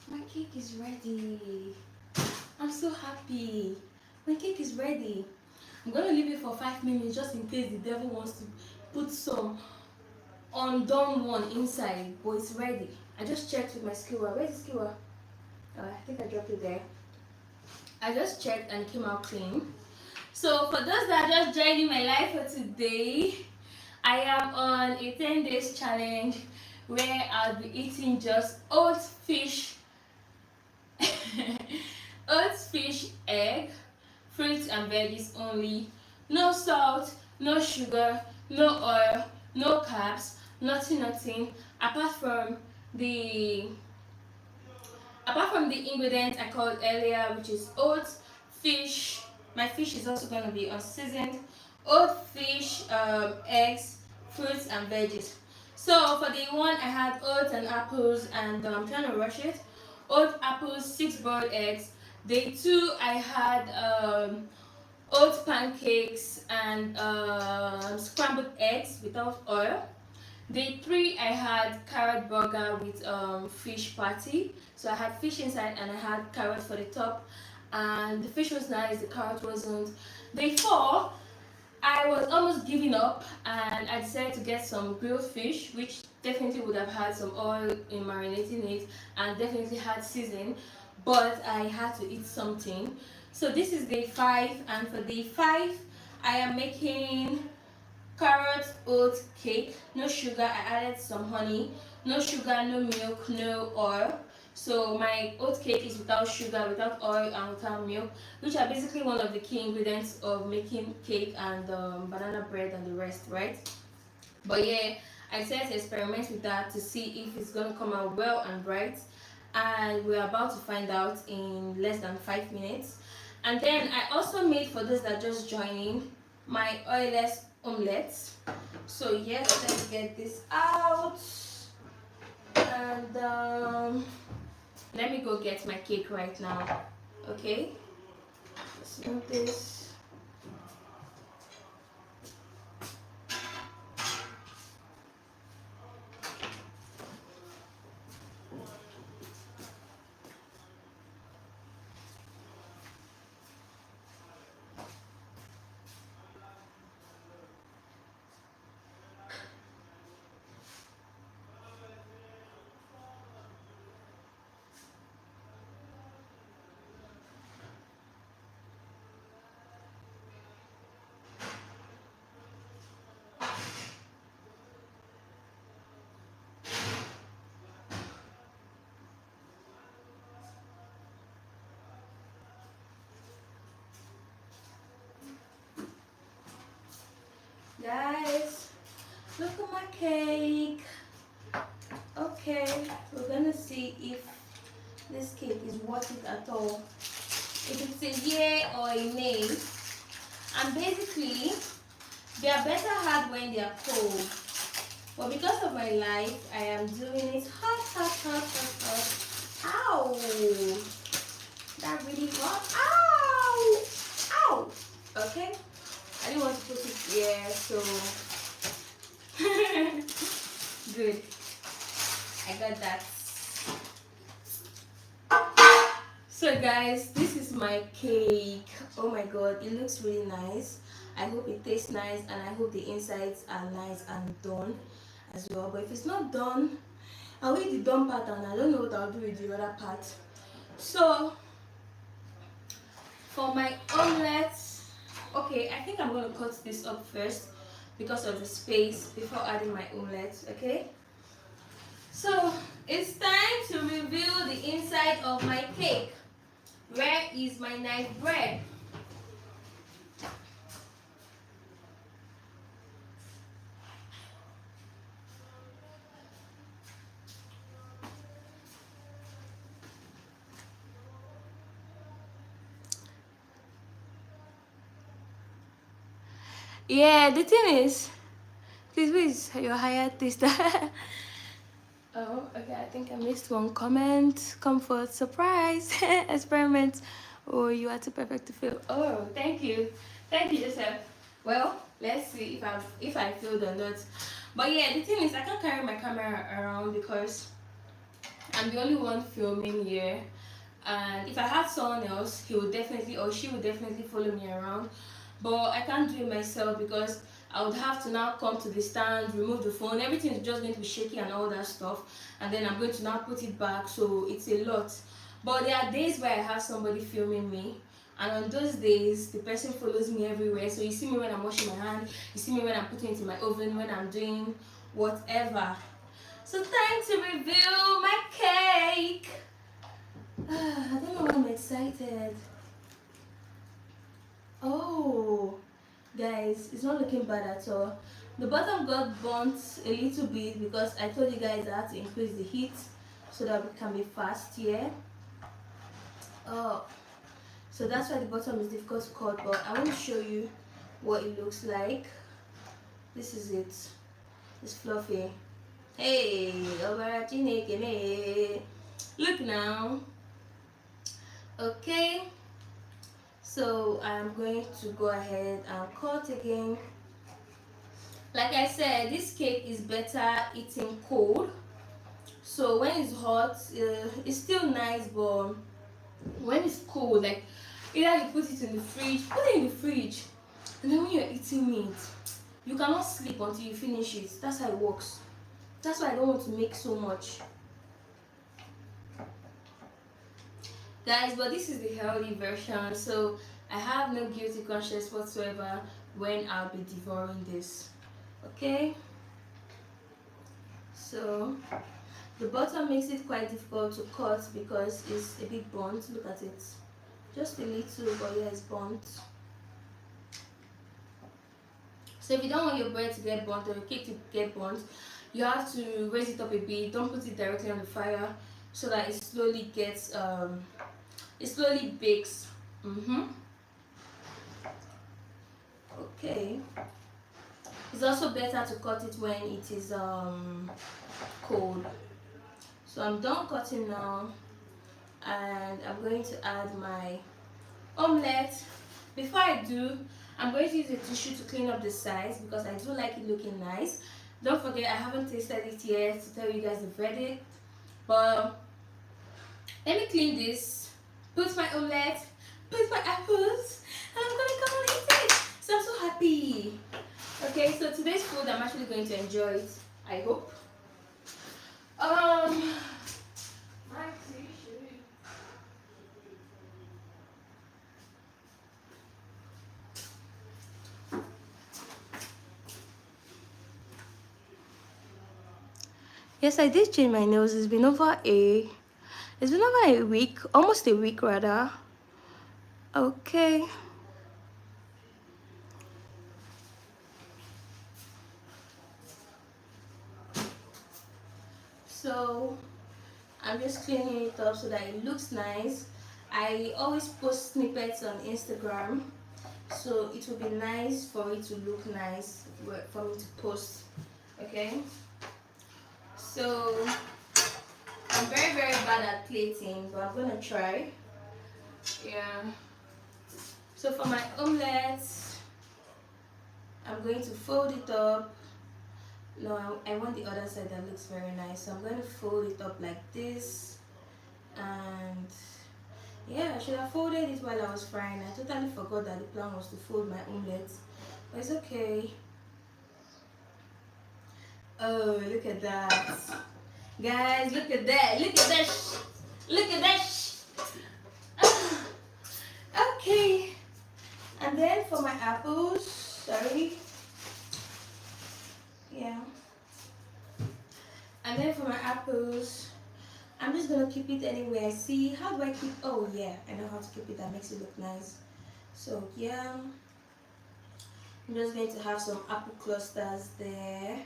my cake is ready. I'm so happy. My cake is ready. I'm gonna leave it for 5 minutes just in case the devil wants to put some undone one inside, but it's ready. I just checked with my skewer. Where's the skewer? I think I dropped it there. I just checked and it came out clean. So for those that are just joining my live for today, I am on a 10 days challenge where I'll be eating just oats, fish, oats, fish, egg, fruits and veggies only. No salt, no sugar, no oil, no carbs, nothing the apart from the ingredients I called earlier, which is oats, fish. My fish is also going to be unseasoned. Oat, fish, eggs, fruits and veggies. So for day one I had oats and apples, and I'm trying to rush it. Oat, apples, 6 boiled eggs. Day two I had oat pancakes and scrambled eggs without oil. Day three, I had carrot burger with fish patty. So I had fish inside and I had carrot for the top. And the fish was nice, the carrot wasn't. Day four, I was almost giving up and I decided to get some grilled fish, which definitely would have had some oil in marinating it and definitely had seasoning. But I had to eat something. So this is day five, and for day five, I am making carrot oat cake. No sugar, I added some honey. No sugar, no milk, no oil. So my oat cake is without sugar, without oil and without milk, which are basically one of the key ingredients of making cake and banana bread and the rest, right? But yeah, I decided to experiment with that to see if it's going to come out well and right, and we're about to find out in less than 5 minutes. And then I also made, for those that are just joining, my oilless omelette. So yes, let's get this out, and let me go get my cake right now. Okay, let's move this. Guys, look at my cake. Okay, we're gonna see if this cake is worth it at all. If it's a yay or a nay. And basically, they are better had when they are cold. But because of my life, I am doing it hot, hot, hot, hot, hot. Ow! That really hot. Ow! Ow! Okay? I didn't want to put it here, so good. I got that. So guys, this is my cake. Oh my god, it looks really nice. I hope it tastes nice, and I hope the insides are nice and done as well. But if it's not done, I'll eat the done part and I don't know what I'll do with the other part. So for my omelette, okay, I think I'm going to cut this up first because of the space before adding my omelette. Okay, so it's time to reveal the inside of my cake. Where is my knife bread? Yeah, the thing is, please, your higher taster. Oh, okay, I think I missed one comment. Comfort, surprise, experiment. Oh, you are too perfect to fail. Oh, thank you. Thank you, Joseph. Well, let's see if I failed or not. But yeah, the thing is, I can't carry my camera around because I'm the only one filming here, and if I had someone else, he would definitely or she would definitely follow me around, but I can't do it myself because I would have to now come to the stand, remove the phone, everything is just going to be shaky and all that stuff, and then I'm going to now put it back, so it's a lot. But there are days where I have somebody filming me, and on those days the person follows me everywhere, so you see me when I'm washing my hand, you see me when I'm putting it in my oven, when I'm doing whatever. So time to reveal my cake. I don't know why I'm excited. Oh, guys, it's not looking bad at all. The bottom got burnt a little bit because I told you guys I had to increase the heat so that we can be fast here. Oh, so that's why the bottom is difficult to cut, but I want to show you what it looks like. This is it. It's fluffy. Hey, look now. Okay, so I'm going to go ahead and cut again. Like I said, this cake is better eating cold, so when it's hot, it's still nice, but when it's cold, like either you put it in the fridge, put it in the fridge, and then when you're eating meat, you cannot sleep until you finish it. That's how it works. That's why I don't want to make so much, guys. But this is the healthy version, so I have no guilty conscience whatsoever when I'll be devouring this. Okay, so the bottom makes it quite difficult to cut because it's a bit burnt. Look at it, just a little, but yeah, it's burnt. So if you don't want your bread to get burnt or your cake to get burnt, you have to raise it up a bit. Don't put it directly on the fire so that it slowly gets it slowly bakes. Okay, it's also better to cut it when it is cold. So I'm done cutting now, and I'm going to add my omelette. Before I do, I'm going to use a tissue to clean up the sides because I do like it looking nice. Don't forget, I haven't tasted it yet to tell you guys the verdict, but let me clean this, put my omelette, put my apples, and I'm gonna come and eat it. So I'm so happy. Okay, so today's food, I'm actually going to enjoy it, I hope. My tissue. Yes, I did change my nails. It's been over a week, almost a week rather. Okay. So I'm just cleaning it up so that it looks nice. I always post snippets on Instagram, so it will be nice for it to look nice for me to post. Okay, so I'm very bad at plating, but I'm gonna try. Yeah, so for my omelette, I'm going to fold it up. No, I want the other side that looks very nice, so I'm going to fold it up like this. And yeah, I should have folded it while I was frying. I totally forgot that the plan was to fold my omelette, but it's okay. Oh, look at that, guys, look at that, look at that, look at that. Okay, and then for my apples, sorry, yeah, and then for my apples, I'm just gonna keep it anywhere I see. How do I keep? Oh yeah, I know how to keep it. That makes it look nice. So yeah, I'm just going to have some apple clusters there.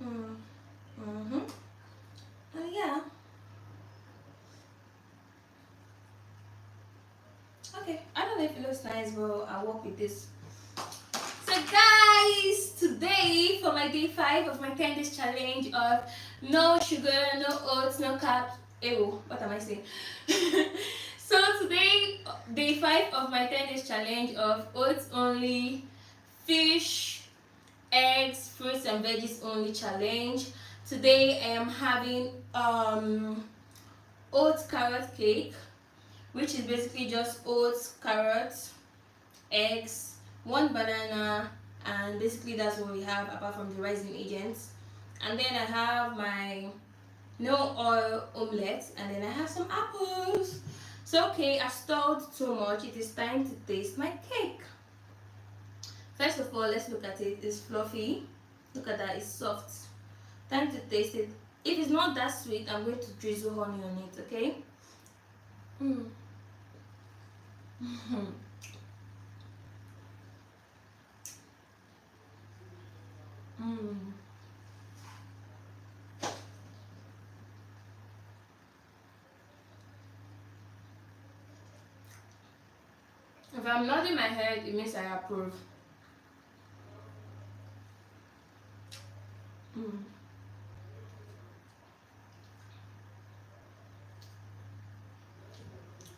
And yeah. Okay, I don't know if it looks nice, but I'll work with this. So guys, today for my day 5 of my 10 days challenge of no sugar, no oats, no carbs. Ew, what am I saying? So today, day 5 of my 10 days challenge of oats only, fish, eggs, fruits and veggies only challenge. Today I am having oat carrot cake, which is basically just oats, carrots, eggs, one banana, and basically that's what we have apart from the rising agents. And then I have my no oil omelette, and then I have some apples. So okay, I stalled too much. It is time to taste my cake. First of all, let's look at it. It's fluffy. Look at that, it's soft. Time to taste it. If it's not that sweet, I'm going to drizzle honey on it, okay? Mm. Mm. If I'm nodding my head, it means I approve. Mm.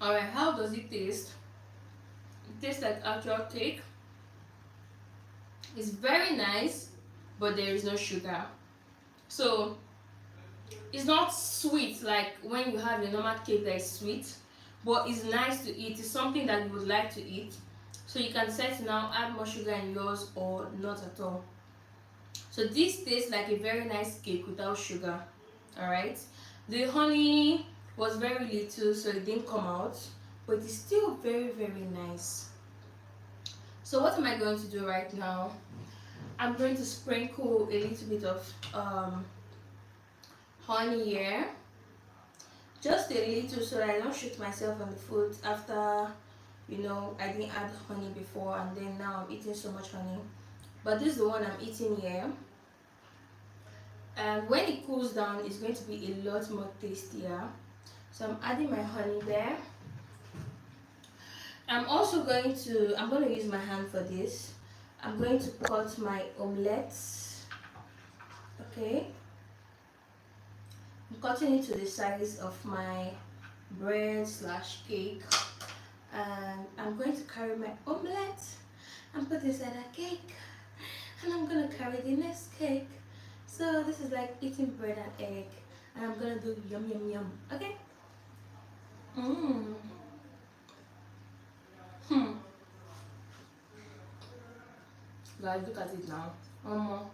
Alright, how does it taste? It tastes like actual cake. It's very nice, but there is no sugar. So it's not sweet like when you have a normal cake that is sweet, but it's nice to eat. It's something that you would like to eat. So you can decide to now add more sugar in yours or not at all. So this tastes like a very nice cake without sugar. Alright. The honey was very little, so it didn't come out, but it's still very, very nice. So what am I going to do right now? I'm going to sprinkle a little bit of honey here, just a little, so that I don't shoot myself on the foot after, you know, I didn't add honey before and then now I'm eating so much honey. But this is the one I'm eating here, and when it cools down it's going to be a lot more tastier. So I'm adding my honey there. I'm going to use my hand for this. I'm going to cut my omelettes. Okay, I'm cutting it to the size of my bread slash cake, and I'm going to carry my omelette and put inside a cake, and I'm gonna carry the next cake. So this is like eating bread and egg, and I'm gonna do yum yum yum. Okay. Mmm. Hmm. Guys, look at it now. Mm.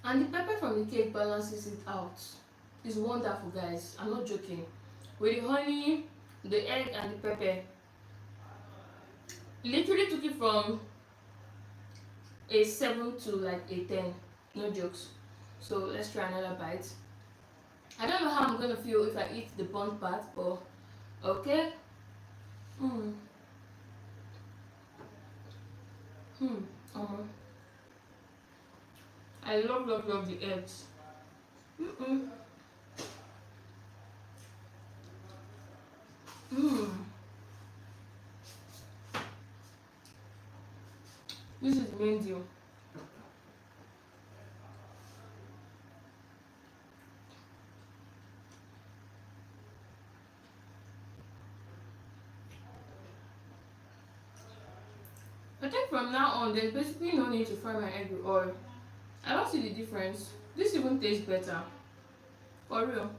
And the pepper from the cake balances it out. It's wonderful, guys. I'm not joking. With the honey, the egg, and the pepper, literally took it from a 7 to like a 10. No jokes. So let's try another bite. I don't know how I'm gonna feel if I eat the burnt part, but okay. Hmm. Hmm. I love the eggs. Mm-mm. Mm. This is the main deal. I think from now on, there's basically no need to fry my egg with oil. I don't see the difference. This even tastes better. For real.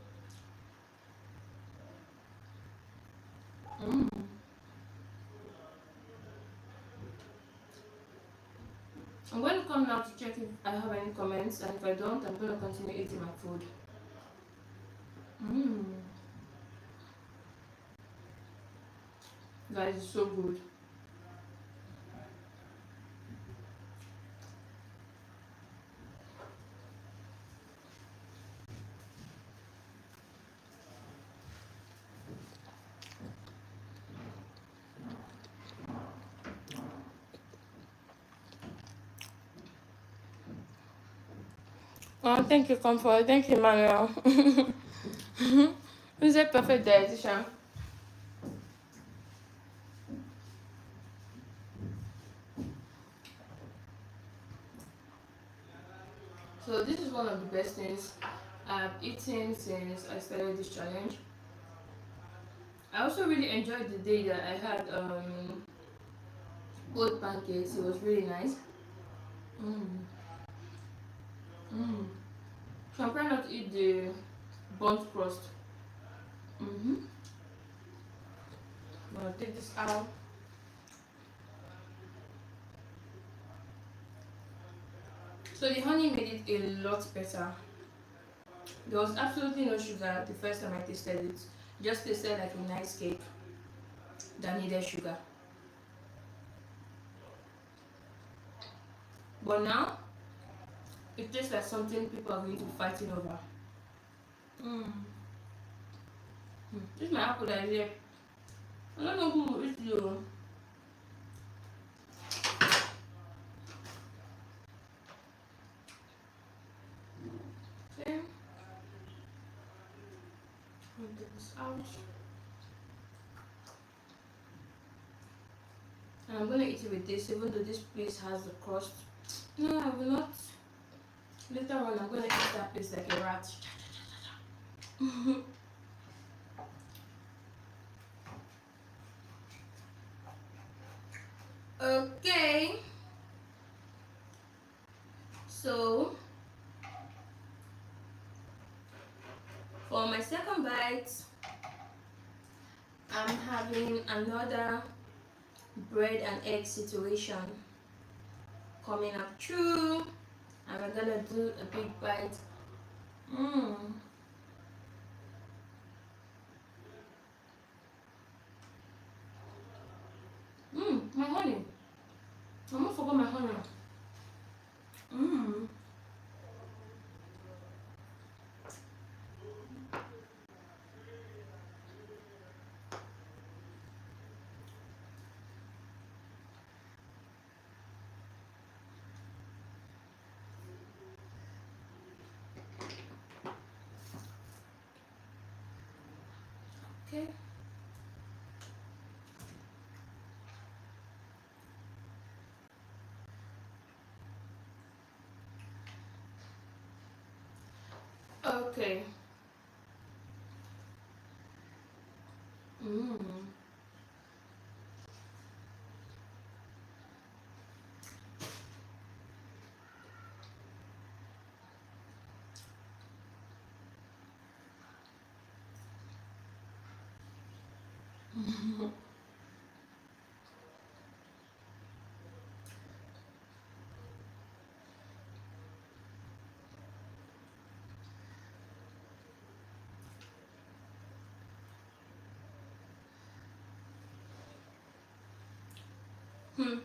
Mm. I'm going to come now to check if I have any comments, and if I don't, I'm going to continue eating my food. Mm. Guys, it's so good. Oh, thank you, Comfort. Thank you, Manuel. Who's a perfect dietitian? So this is one of the best things I've eaten since I started this challenge. I also really enjoyed the day that I had oat pancakes. It was really nice. Mm. Mm. So I'm trying not to eat the burnt crust. Mm-hmm. I'm gonna take this out. So the honey made it a lot better. There was absolutely no sugar the first time I tasted it. Just tasted like a nice cake that needed sugar. But now it tastes like something people are going to be fighting over. Mm. This is my apple that is here. I don't know who is you. Okay, I'll take this out. And I'm gonna eat it with this, even though this place has the crust. No, I will not. Later on, I'm gonna eat that place like a rat. Okay, so for my second bite, I'm having another bread and egg situation coming up through, and we're gonna do a big bite. Mmm. Mmm, my honey. I almost forgot my honey. Mmm. Okay. Okay. Mmm. Hmm.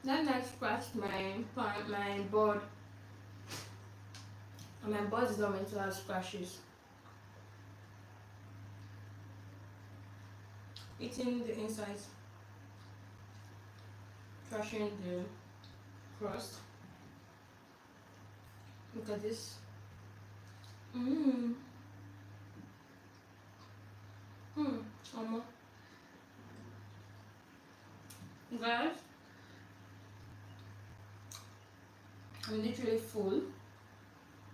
That knife scratched my board, and my board is not meant to have scratches. Eating the insides, crushing the crust. Look at this. Mmm. Hmm. Guys, I'm literally full.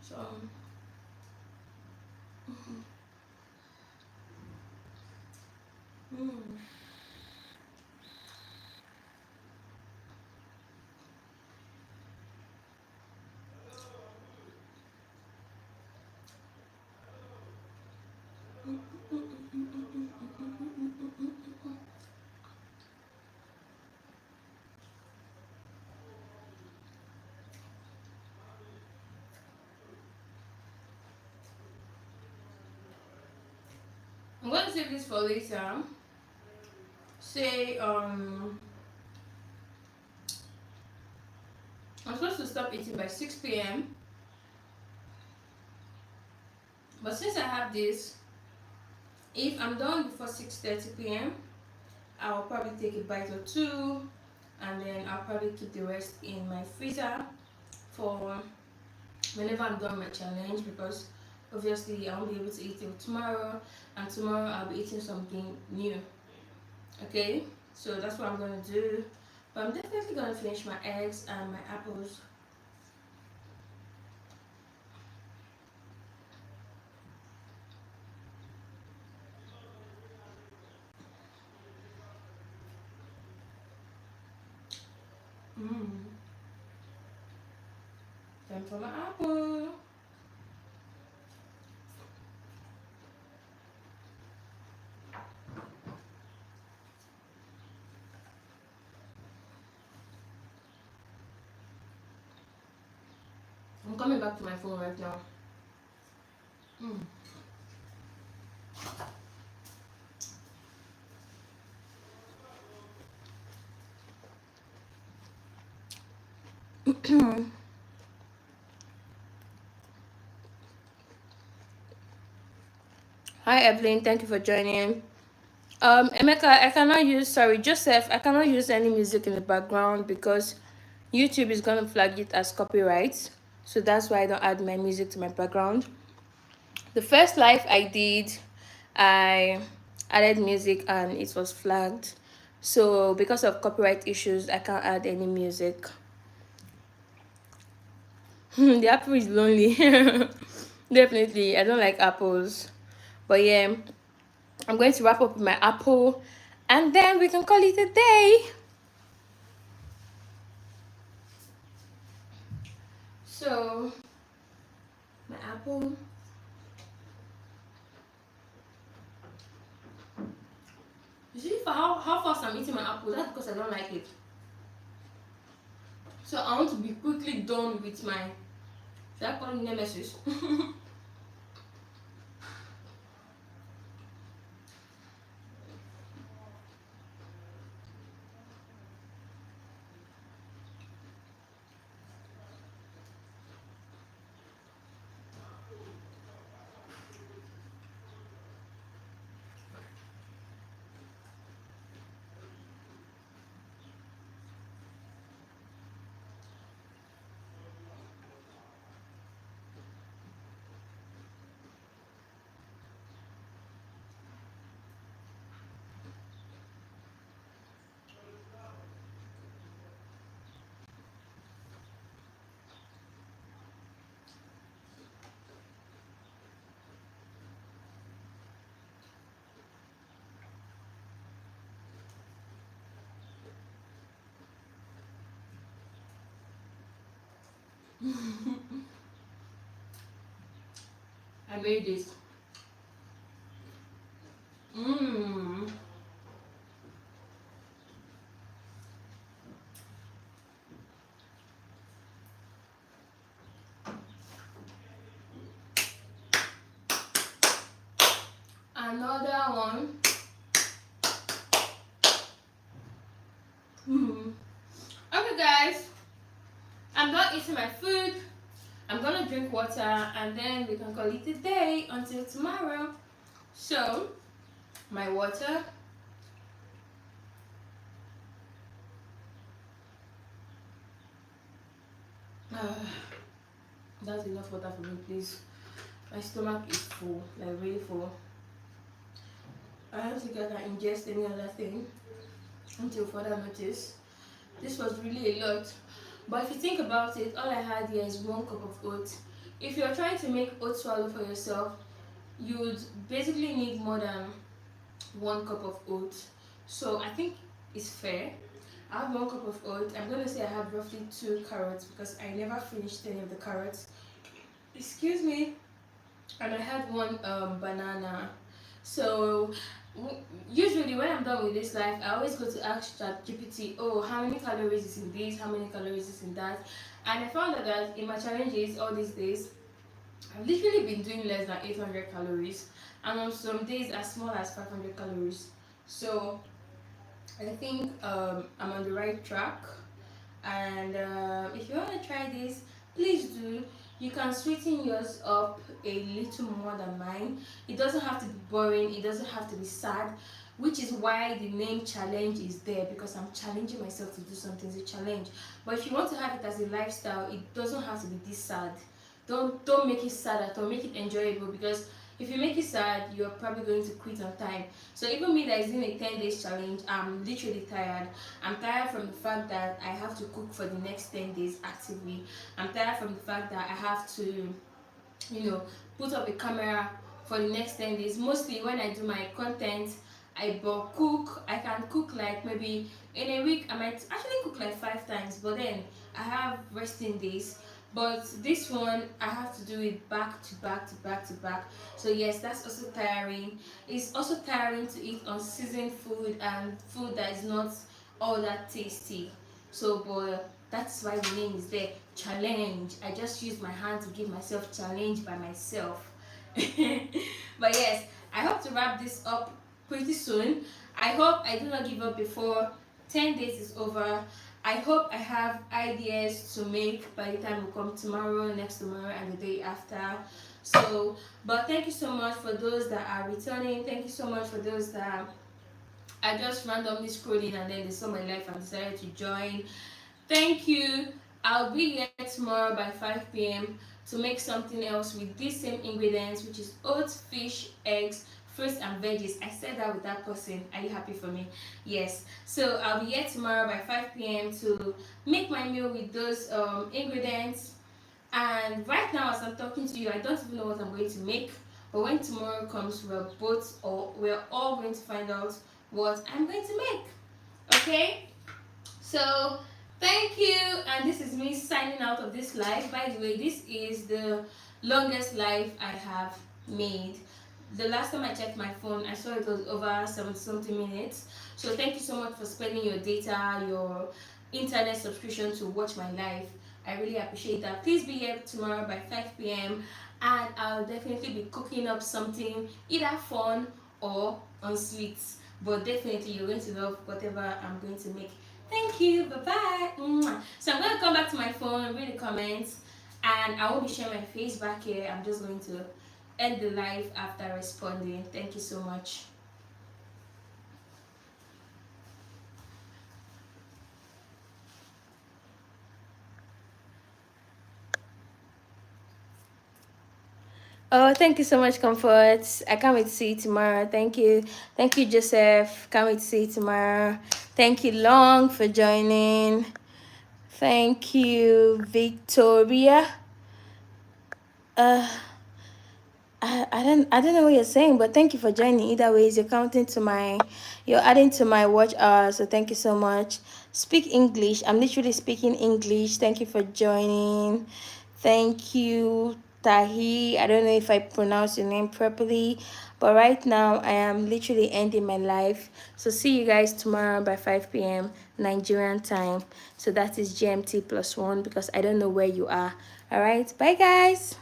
So. Mm. I'm going to save this for later. Say I'm supposed to stop eating by 6 p.m. But since I have this, if I'm done before 6:30 p.m., I'll probably take a bite or two, and then I'll probably keep the rest in my freezer for whenever I'm done my challenge, because obviously I won't be able to eat it tomorrow, and tomorrow I'll be eating something new. Okay, so that's what I'm gonna do. But I'm definitely gonna finish my eggs and my apples. Mmm. Time for my apple. I'm coming back to my phone right now. Mm. Hi Evelyn, thank you for joining. Emeka, I cannot use, sorry, Joseph, I cannot use any music in the background because YouTube is gonna flag it as copyright. So that's why I don't add my music to my background. The first live I did, I added music and it was flagged. So because of copyright issues, I can't add any music. The apple is lonely. Definitely, I don't like apples. But yeah, I'm going to wrap up with my apple and then we can call it a day. So, my apple. You see for how fast I'm eating my apple, that's because I don't like it. So I want to be quickly done with my, should I call it nemesis? I made this. Mmm. Another one. Mm. Okay, guys, I'm done eating my food. I'm gonna drink water and then we can call it a day until tomorrow. So, my water. That's enough water for me, please. My stomach is full, like really full. I don't think I can ingest any other thing until further notice. This was really a lot. But if you think about it, all I had here is 1 cup of oats. If you're trying to make oat swallow for yourself, you would basically need more than 1 cup of oats. So I think it's fair. I have 1 cup of oats. I'm gonna say I have roughly 2 carrots because I never finished any of the carrots. Excuse me. And I had one banana. So usually when I'm done with this life, I always go to ask ChatGPT, oh, how many calories is in this, how many calories is in that, and I found out that in my challenges all these days, I've literally been doing less than 800 calories, and on some days as small as 500 calories. So I think I'm on the right track. And if you want to try this, please do. You can sweeten yours up a little more than mine. It doesn't have to be boring, it doesn't have to be sad, which is why the name challenge is there, because I'm challenging myself to do something. It's a challenge. But if you want to have it as a lifestyle, it doesn't have to be this sad. Don't make it sad at all. Make it enjoyable, because if you make it sad, you're probably going to quit on time. So even me that is in a 10 days challenge, I'm literally tired. I'm tired from the fact that I have to cook for the next 10 days actively. I'm tired from the fact that I have to, put up a camera for the next 10 days. Mostly when I do my content, I can cook like maybe in a week. I might actually cook like 5 times, but then I have resting days. But this one, I have to do it back to back to back to back. So yes, that's also tiring. It's also tiring to eat unseasoned food and food that is not all that tasty. So but that's why the name is there, challenge. I just use my hand to give myself challenge by myself. But yes, I hope to wrap this up pretty soon. I hope I do not give up before 10 days is over. I hope I have ideas to make by the time we come tomorrow, next tomorrow, and the day after. So, but thank you so much for those that are returning. Thank you so much for those that are just randomly scrolling and then they saw my life and decided to join. Thank you. I'll be here tomorrow by 5 p.m. to make something else with these same ingredients, which is oats, fish, eggs, fruits, and veggies. I said that with that person. Are you happy for me? Yes. So I'll be here tomorrow by 5 p.m. to make my meal with those ingredients. And right now, as I'm talking to you, I don't even know what I'm going to make. But when tomorrow comes, we're all going to find out what I'm going to make. Okay? So thank you, and this is me signing out of this live. By the way, this is the longest live I have made. The last time I checked my phone, I saw it was over 70 something minutes. So thank you so much for spending your data, your internet subscription to watch my live. I really appreciate that. Please be here tomorrow by 5 p.m. and I'll definitely be cooking up something either fun or on sweets. But definitely you're going to love whatever I'm going to make. Thank you. Bye bye. So I'm going to come back to my phone, read the comments, and I won't be sharing my face back here. I'm just going to end the live after responding. Thank you so much. Oh, thank you so much, Comfort. I can't wait to see you tomorrow. Thank you. Thank you, Joseph. Can't wait to see you tomorrow. Thank you, Long, for joining. Thank you, Victoria. I don't know what you're saying, but thank you for joining. Either ways, you're adding to my watch hour. So thank you so much. Speak English. I'm literally speaking English. Thank you for joining. Thank you, Tahi. I don't know if I pronounce your name properly, but right now I am literally ending my life. So see you guys tomorrow by 5 p.m. Nigerian time. So that is GMT +1 because I don't know where you are. All right, bye guys.